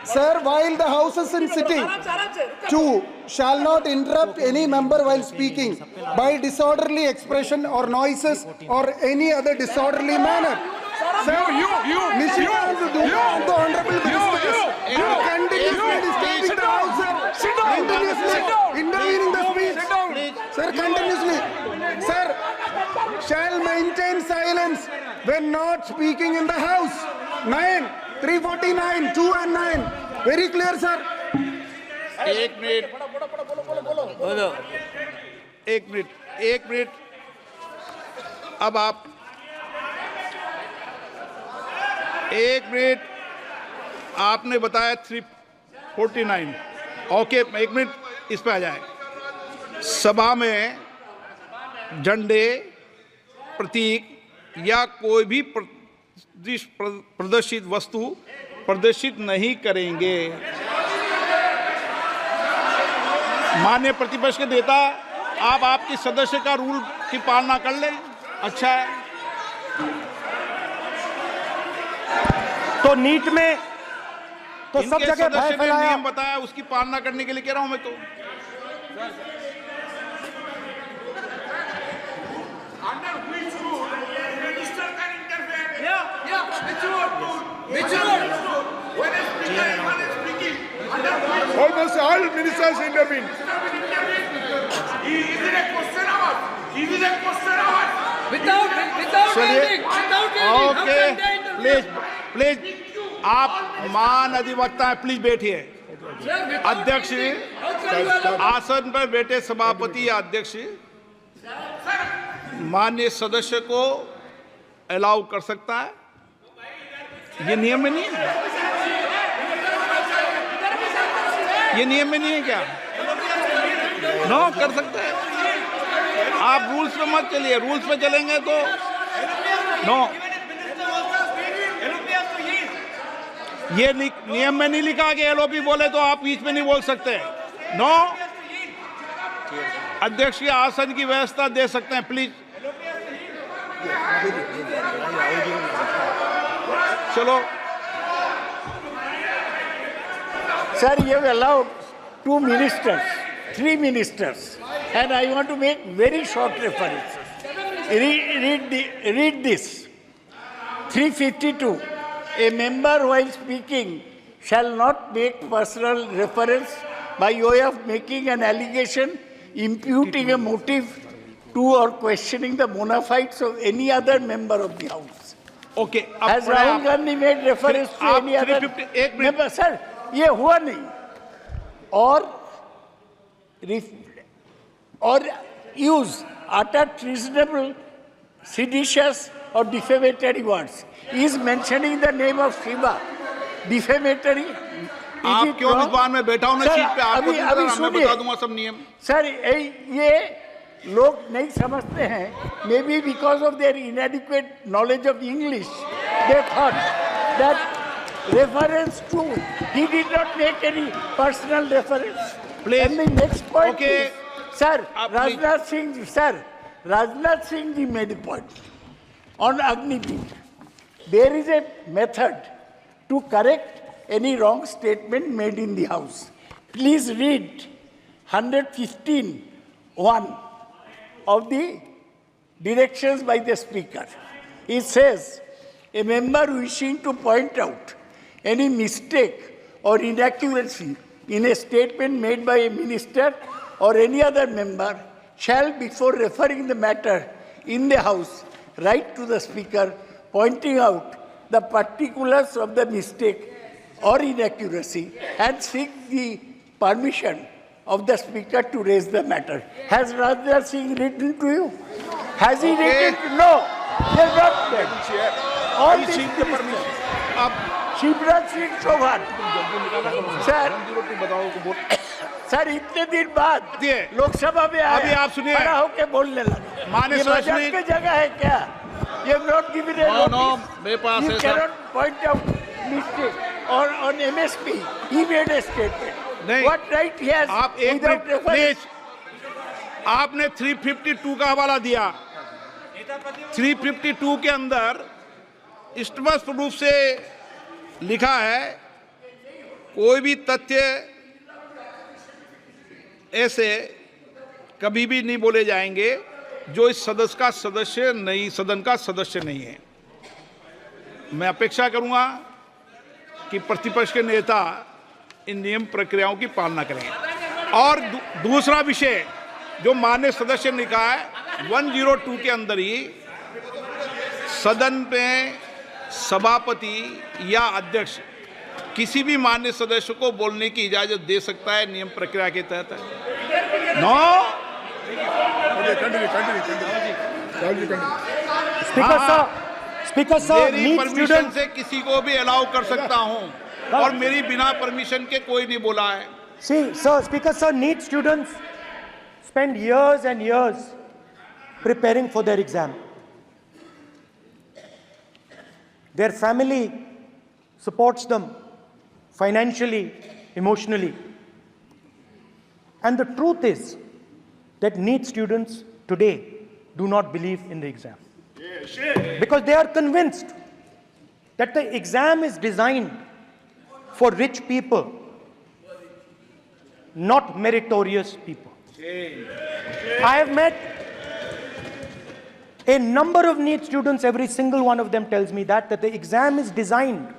Sir, while the house is in sitting, 2 shall not interrupt any member while speaking by disorderly expression or noises or any other disorderly manner. Sir, Nishikant Dubey, the honorable ministers, continuously disturbing the house, sir. Continuously intervening the speech. Sir, continuously. Sir, shall maintain silence when not speaking in the house. 9, 349, 2 and 9. Very clear, sir. एक minute. अब आप एक minute, आपने बताया 349। Okay, एक minute इस पे आ जाए। सभा में झंडे, प्रतीक या कोई भी प्रदर्शित वस्तु प्रदर्शित नहीं करेंगे। माननीय प्रतिपक्ष के नेता, आप आपकी सदस्य का रूल की पालना कर लें, अच्छा है। तो नीट में तो सब इनके जगह भय सदस्य ने फैलाया। नियम बताया, उसकी पालना करने के लिए कह रहा हूं मैं तो। Almost all ministers intervene. Is it a question hour? Is it a question hour? Without ending. Okay, please आप मान अधिवक्ता है, प्लीज बैठिए। अध्यक्ष, आसन पर बैठे सभापति या अध्यक्ष माननीय सदस्य को अलाउ कर सकता है, ये नियम में नहीं है। ये नियम में नहीं है क्या? नो, कर सकते हैं। आप रूल्स पे मत चलिए, रूल्स पे चलेंगे तो नो। ये नियम में नहीं लिखा कि एलओपी बोले तो आप बीच में नहीं बोल सकते। नो, अध्यक्ष के आसन की व्यवस्था दे सकते हैं, प्लीज। चलो Sir, you have allowed 2 ministers, 3 ministers, and I want to make very short references. Read this. 352. A member while speaking shall not make personal reference by way of making an allegation, imputing a motive to or questioning the bona fides of any other member of the House. Okay. Has Rahul Gandhi made reference to any other member? Sir, ये हुआ नहीं। और use utter treasonable, seditious or defamatory words. He is mentioning the name of Shiva. Defamatory. आप क्यों विद्वान में बैठा हूं ना सीट पे, आपको मैं बता दूंगा सब नियम। सर, ये लोग नहीं समझते हैं। Maybe because of their inadequate knowledge of English, they thought that reference to, he did not make any personal reference. Please. And the next point Okay. is, sir, Rajnath Singh ji made a point on Agniveer. There is a method to correct any wrong statement made in the House. Please read 115(1) of the directions by the Speaker. It says, a member wishing to point out any mistake or inaccuracy in a statement made by a minister or any other member shall, before referring the matter in the House, write to the Speaker pointing out the particulars of the mistake or inaccuracy and seek the permission of the Speaker to raise the matter. Has Rajnath Singh written to you? Has he written? No, he has not done. All these ministers. Shivraj Singh Chouhan sir इतने दिन बाद लोकसभा में अभी आप सुनिए, खड़ा होकर बोलने लगे। माननीय मजाक की जगह है क्या? You have not given a notice. मेरे पास You है cannot point out mistake on MSP. He made a statement. नहीं, What right he has? आप एक without मिनट reference? प्लीज। आपने 352 का हवाला दिया। 352 के अंदर स्पष्ट रूप से लिखा है, कोई भी तथ्य ऐसे कभी भी नहीं बोले जाएंगे जो इस सदस्य का सदस्य नहीं, सदन का सदस्य नहीं है। मैं अपेक्षा करूंगा कि प्रतिपक्ष के नेता इन नियम प्रक्रियाओं की पालना करें। और दूसरा विषय जो माननीय सदस्य ने कहा है, 102 के अंदर ही सदन में सभापति या अध्यक्ष किसी भी मान्य सदस्य को बोलने की इजाजत दे सकता है, नियम प्रक्रिया के तहत है। नो स्पीकर सर, मेरी परमिशन से किसी को भी अलाउ कर सकता हूं और मेरी बिना परमिशन के कोई नहीं बोला है। See, sir, Speaker sir, NEET students spend years and years preparing for their exam. Their family supports them financially, emotionally. And the truth is that NEET students today do not believe in the exam. Because they are convinced that the exam is designed for rich people, not meritorious people. I have met a number of NEET students, every single one of them tells me that the exam is designed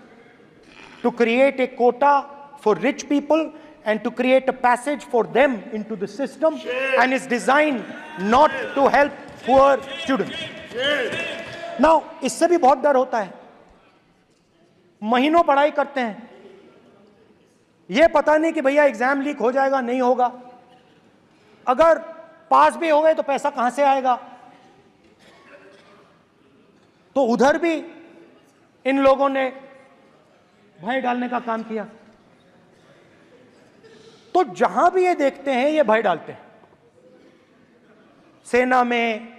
to create a quota for rich people and to create a passage for them into the system, and is designed not to help poor students. Now, इससे भी बहुत डर होता है। महीनों पढ़ाई करते हैं, ये पता नहीं कि भैया एग्जाम लीक हो जाएगा, नहीं होगा, अगर पास भी हो गए तो पैसा कहां से आएगा। तो उधर भी इन लोगों ने भय डालने का काम किया। तो जहां भी ये देखते हैं ये भय डालते हैं, सेना में,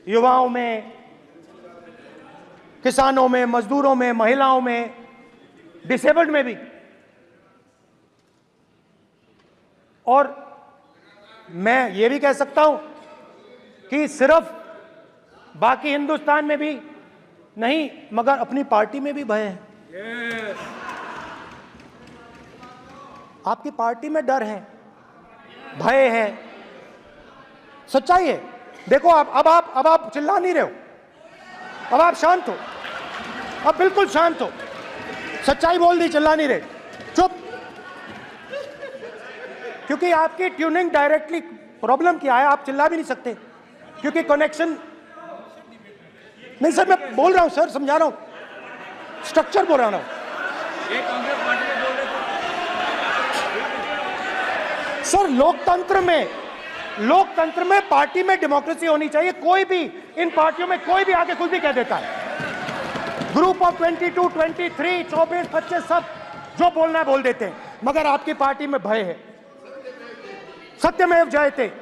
युवाओं में, किसानों में, मजदूरों में, महिलाओं में, डिसेबल्ड में भी। और मैं ये भी कह सकता हूं कि सिर्फ बाकी हिंदुस्तान में भी नहीं, मगर अपनी पार्टी में भी भय है। आपकी पार्टी में डर है, भय है, सच्चाई है। देखो अब आप चिल्ला नहीं रहे हो, अब आप शांत हो, अब बिल्कुल शांत हो, सच्चाई बोल दी, चिल्ला नहीं रहे, चुप। क्योंकि आपकी ट्यूनिंग डायरेक्टली, प्रॉब्लम क्या है, आप चिल्ला भी नहीं सकते क्योंकि कनेक्शन नहीं। सर मैं बोल रहा हूं, सर समझा रहा हूं, स्ट्रक्चर बोल रहा हूं। सर लोकतंत्र में पार्टी में डेमोक्रेसी होनी चाहिए। कोई भी इन पार्टियों में कोई भी आके कुछ भी कह देता है। ग्रुप ऑफ 22, 23, 24, 25 सब जो बोलना है बोल देते हैं, मगर आपकी पार्टी में भय है। सत्यमेव जयते,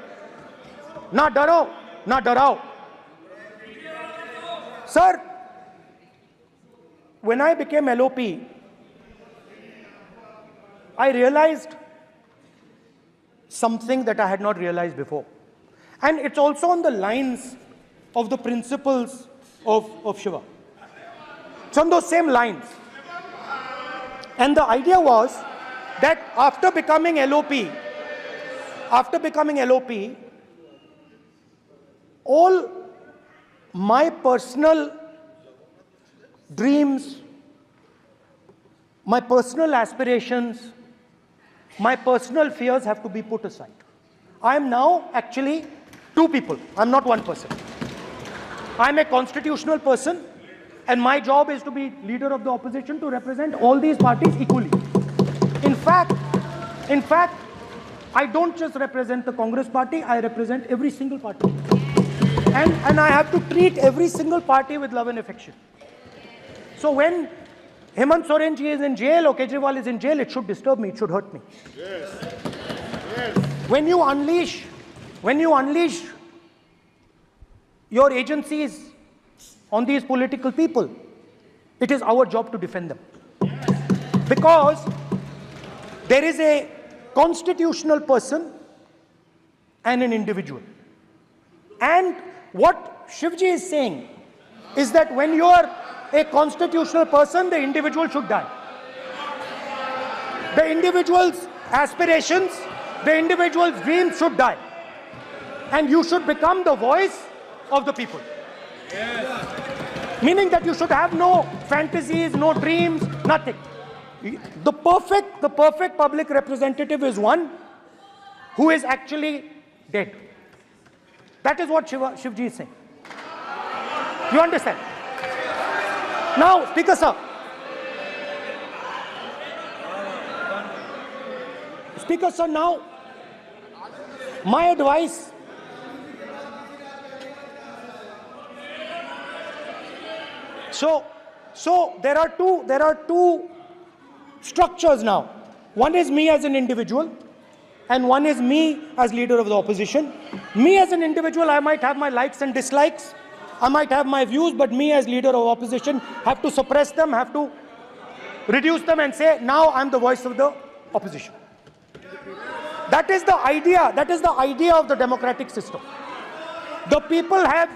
ना डरो ना डराओ। Sir, when I became LOP, I realized something that I had not realized before. And it's also on the lines of the principles of Shiva. It's on those same lines. And the idea was that after becoming LOP, all my personal dreams, my personal aspirations, my personal fears have to be put aside. I am now actually two people. I'm not one person. I'm a constitutional person, and my job is to be leader of the opposition, to represent all these parties equally. In fact, I don't just represent the Congress party, I represent every single party. And I have to treat every single party with love and affection. So when Hemant Soren ji is in jail or Kejriwal is in jail, it should disturb me, it should hurt me. Yes. When you unleash your agencies on these political people, it is our job to defend them. Because there is a constitutional person and an individual. And what Shivji is saying is that when you are a constitutional person, the individual should die. The individual's aspirations, the individual's dreams should die. And you should become the voice of the people. Yes. Meaning that you should have no fantasies, no dreams, nothing. The perfect public representative is one who is actually dead. That is what Shivji is saying. You understand? Now, Speaker sir. Speaker sir, now, my advice. So there are two structures now. One is me as an individual, and one is me as leader of the opposition. Me as an individual, I might have my likes and dislikes, I might have my views, but me as leader of opposition have to suppress them, have to reduce them and say, now I'm the voice of the opposition. That is the idea of the democratic system. The people have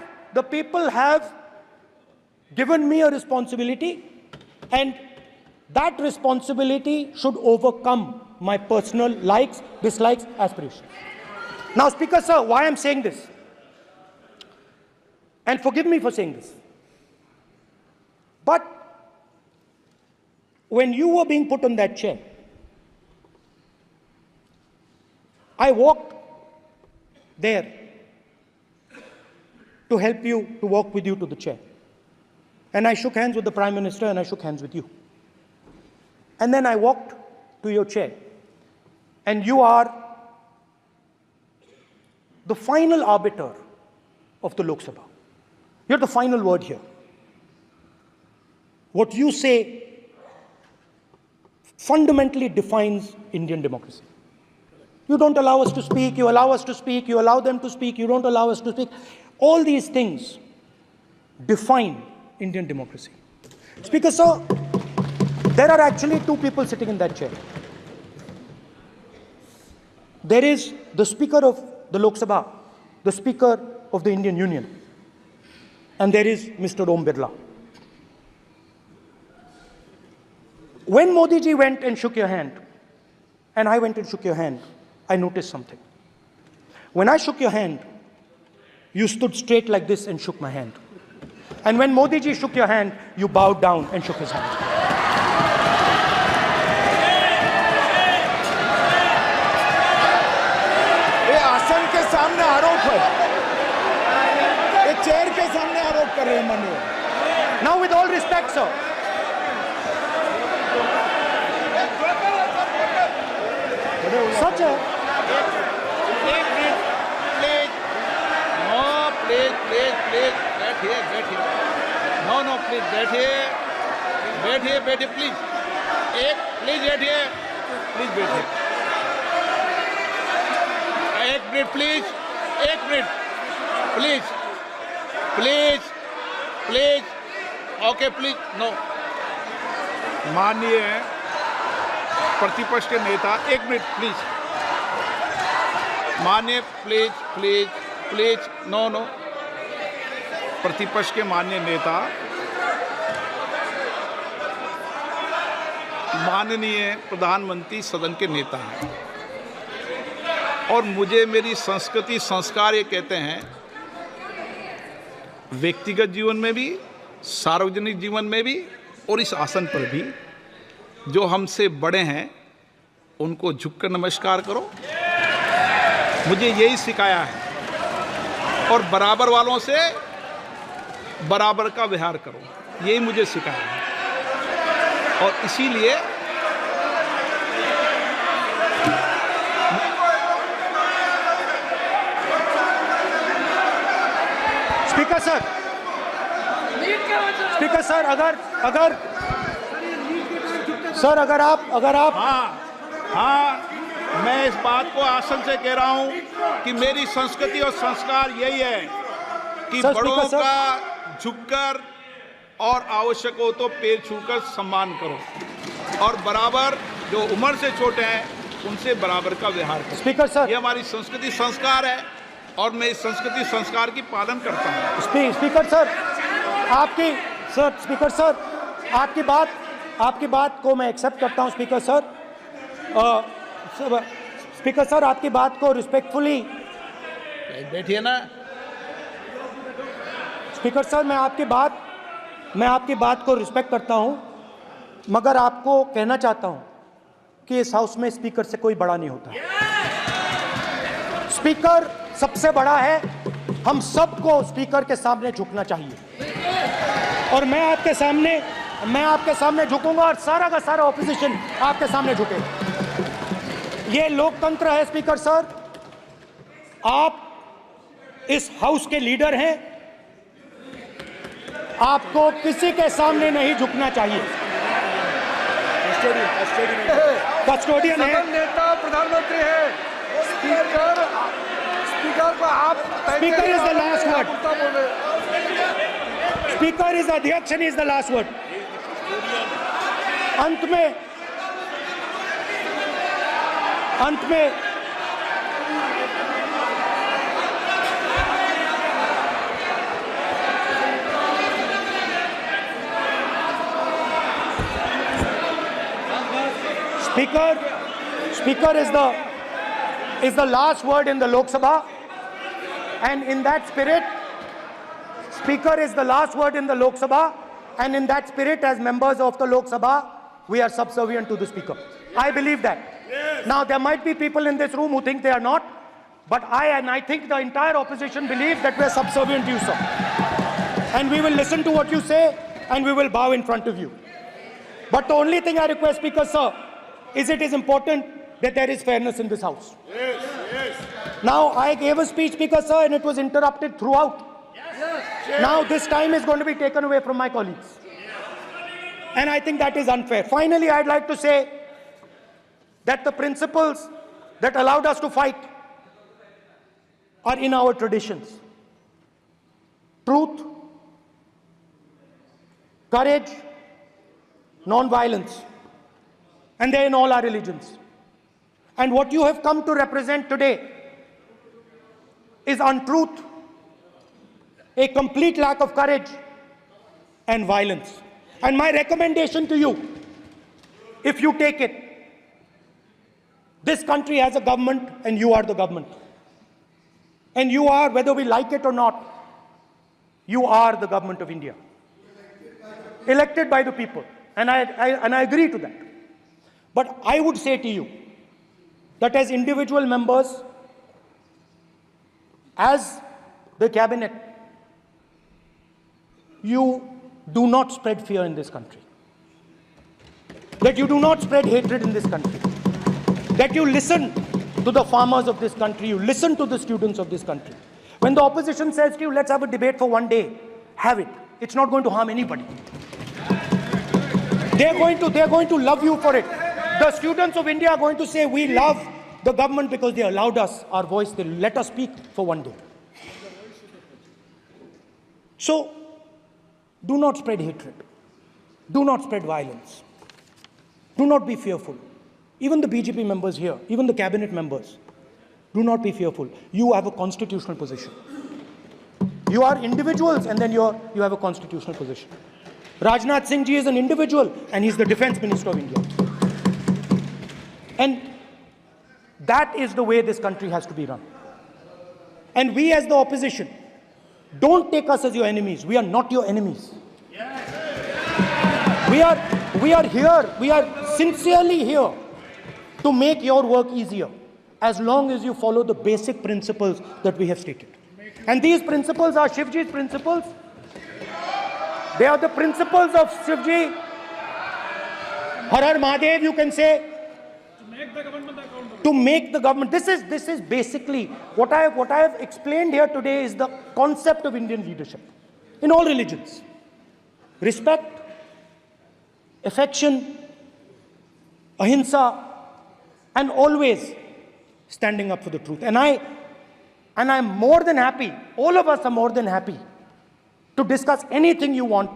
given me a responsibility, and that responsibility should overcome my personal likes, dislikes, aspirations. Now, Speaker sir, why I'm saying this, and forgive me for saying this, but when you were being put on that chair, I walked there to help you, to walk with you to the chair. And I shook hands with the Prime Minister, and I shook hands with you. And then I walked to your chair. And you are the final arbiter of the Lok Sabha. You're the final word here. What you say fundamentally defines Indian democracy. You don't allow us to speak, you allow us to speak, you allow them to speak, you don't allow us to speak. All these things define Indian democracy. Speaker sir, there are actually two people sitting in that chair. There is the Speaker of the Lok Sabha, the Speaker of the Indian Union, and there is Mr. Om Birla. When Modi ji went and shook your hand, and I went and shook your hand, I noticed something. When I shook your hand, you stood straight like this and shook my hand. And when Modi ji shook your hand, you bowed down and shook his hand. ये आसन के सामने आरोप है, ये chair के सामने आरोप कर रहे हैं माननीय। Now, with all respect, sir. Such a... बैठिए, प्लीज। प्लीज बैठिए, एक minute please, okay please, no. माननीय प्रतिपक्ष के नेता, एक मिनट प्लीज, माननीय प्लीज, नो। प्रतिपक्ष के माननीय नेता, माननीय प्रधानमंत्री सदन के नेता हैं, और मुझे मेरी संस्कृति संस्कार ये कहते हैं, व्यक्तिगत जीवन में भी, सार्वजनिक जीवन में भी, और इस आसन पर भी, जो हमसे बड़े हैं उनको झुककर नमस्कार करो। मुझे यही सिखाया है, और बराबर वालों से बराबर का व्यवहार करो, यही मुझे सिखाया है। और इसीलिए स्पीकर सर, अगर आप हाँ, मैं इस बात को आसन से कह रहा हूं कि मेरी संस्कृति और संस्कार यही है कि बड़ों का झुककर और आवश्यक हो तो पैर छूकर सम्मान करो, और बराबर जो उम्र से छोटे हैं उनसे बराबर का व्यवहार करो। स्पीकर सर, ये हमारी संस्कृति संस्कार है, और मैं इस संस्कृति संस्कार की पालन करता हूँ। स्पीकर सर, आपकी बात को मैं एक्सेप्ट करता हूँ। स्पीकर सर, आपकी बात को रिस्पेक्टफुली बैठिए ना। स्पीकर सर, मैं आपकी बात को रिस्पेक्ट करता हूं, मगर आपको कहना चाहता हूं कि इस हाउस में स्पीकर से कोई बड़ा नहीं होता। स्पीकर सबसे बड़ा है, हम सबको स्पीकर के सामने झुकना चाहिए। और मैं आपके सामने झुकूंगा और सारा का सारा ऑपोजिशन आपके सामने झुकेगा। ये लोकतंत्र है स्पीकर सर। आप इस हाउस के लीडर हैं, आपको किसी के सामने नहीं झुकना चाहिए। कस्टोडियन है, नेता प्रधानमंत्री है, स्पीकर को आप speaker is the last word, speaker is अध्यक्ष and is the last word. अंत में Speaker is the last word in the Lok Sabha, and in that spirit, Speaker is the last word in the Lok Sabha, and in that spirit, as members of the Lok Sabha, we are subservient to the Speaker. I believe that. Yes. Now, there might be people in this room who think they are not, but I think the entire opposition believes that we are subservient to you, sir. And we will listen to what you say, and we will bow in front of you. But the only thing I request, Speaker, sir, is it is important that there is fairness in this house. Yes, yes. Now, I gave a speech, Speaker, sir, and it was interrupted throughout. Yes. Now, this time is going to be taken away from my colleagues. And I think that is unfair. Finally, I'd like to say that the principles that allowed us to fight are in our traditions. Truth, courage, non-violence. And they're in all our religions. And what you have come to represent today is untruth, a complete lack of courage, and violence. And my recommendation to you, if you take it, this country has a government and you are the government. And you are, whether we like it or not, you are the government of India. Elected by the people. And I agree to that. But I would say to you that as individual members, as the cabinet, you do not spread fear in this country. That you do not spread hatred in this country. That you listen to the farmers of this country, you listen to the students of this country. When the opposition says to you, let's have a debate for one day, have it. It's not going to harm anybody. They're going to love you for it. The students of India are going to say, we love the government because they allowed us our voice, they let us speak for one day. So, do not spread hatred. Do not spread violence. Do not be fearful. Even the BJP members here, even the cabinet members, do not be fearful. You have a constitutional position. You are individuals and then you have a constitutional position. Rajnath Singh ji is an individual and he's the Defense Minister of India. And that is the way this country has to be run. And we as the opposition, don't take us as your enemies. We are not your enemies. We are here, we are sincerely here to make your work easier as long as you follow the basic principles that we have stated. And these principles are Shivji's principles. They are the principles of Shivji. Har Har Mahadev, you can say. To make the government. This is basically what I have explained here today is the concept of Indian leadership in all religions. Respect, affection, ahimsa, and always standing up for the truth. And I'm more than happy, all of us are more than happy to discuss anything you want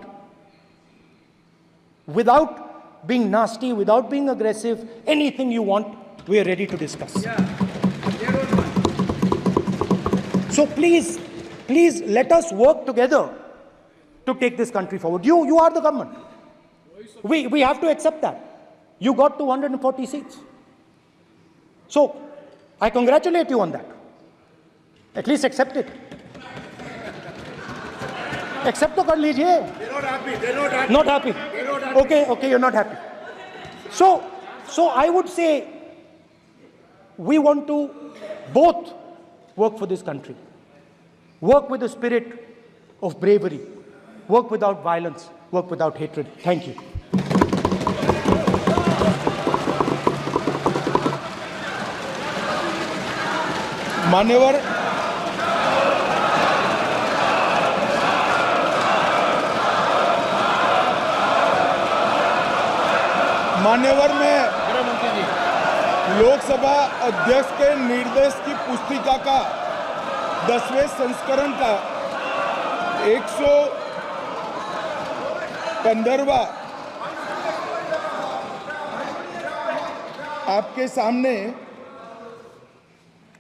without being nasty, without being aggressive, anything you want, we are ready to discuss. So please let us work together to take this country forward. You are the government. We have to accept that. You got 240 seats. So I congratulate you on that. At least accept it. Accept to kar lijiye. They're not happy. They're not happy. Not happy. They're not happy. Okay, you're not happy. So I would say we want to both work for this country. work with the spirit of bravery, work without violence, work without hatred. Thank you. मान्यवर में लोकसभा अध्यक्ष के निर्देश की पुस्तिका का 10वें संस्करण का 115वां आपके सामने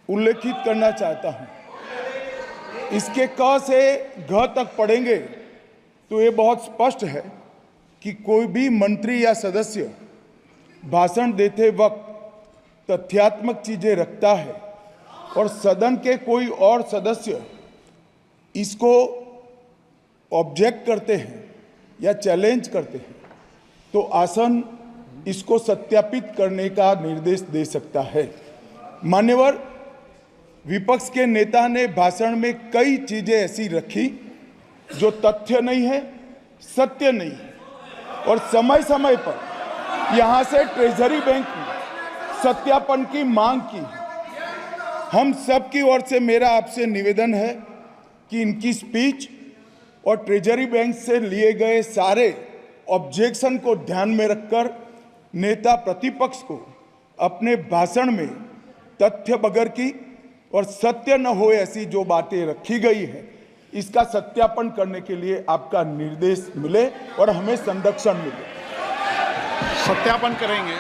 उल्लेखित करना चाहता हूं। इसके क से घ तक पढ़ेंगे तो ये बहुत स्पष्ट है कि कोई भी मंत्री या सदस्य भाषण देते वक्त तथ्यात्मक चीजें रखता है और सदन के कोई और सदस्य इसको ऑब्जेक्ट करते हैं या चैलेंज करते हैं तो आसन इसको सत्यापित करने का निर्देश दे सकता है। मान्यवर, विपक्ष के नेता ने भाषण में कई चीजें ऐसी रखी जो तथ्य नहीं है, सत्य नहीं है और समय समय पर यहां से ट्रेजरी बैंक में सत्यापन की मांग की। हम सब की ओर से मेरा आपसे निवेदन है कि इनकी स्पीच और ट्रेजरी बैंक से लिए गए सारे ऑब्जेक्शन को ध्यान में रखकर नेता प्रतिपक्ष को अपने भाषण में तथ्य बगैर की और सत्य न हो ऐसी जो बातें रखी गई है इसका सत्यापन करने के लिए आपका निर्देश मिले और हमें संरक्षण मिले। सत्यापन करेंगे।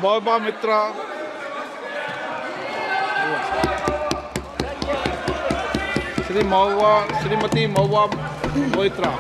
महुआ मित्रा, श्रीमती महुआ मोइत्रा।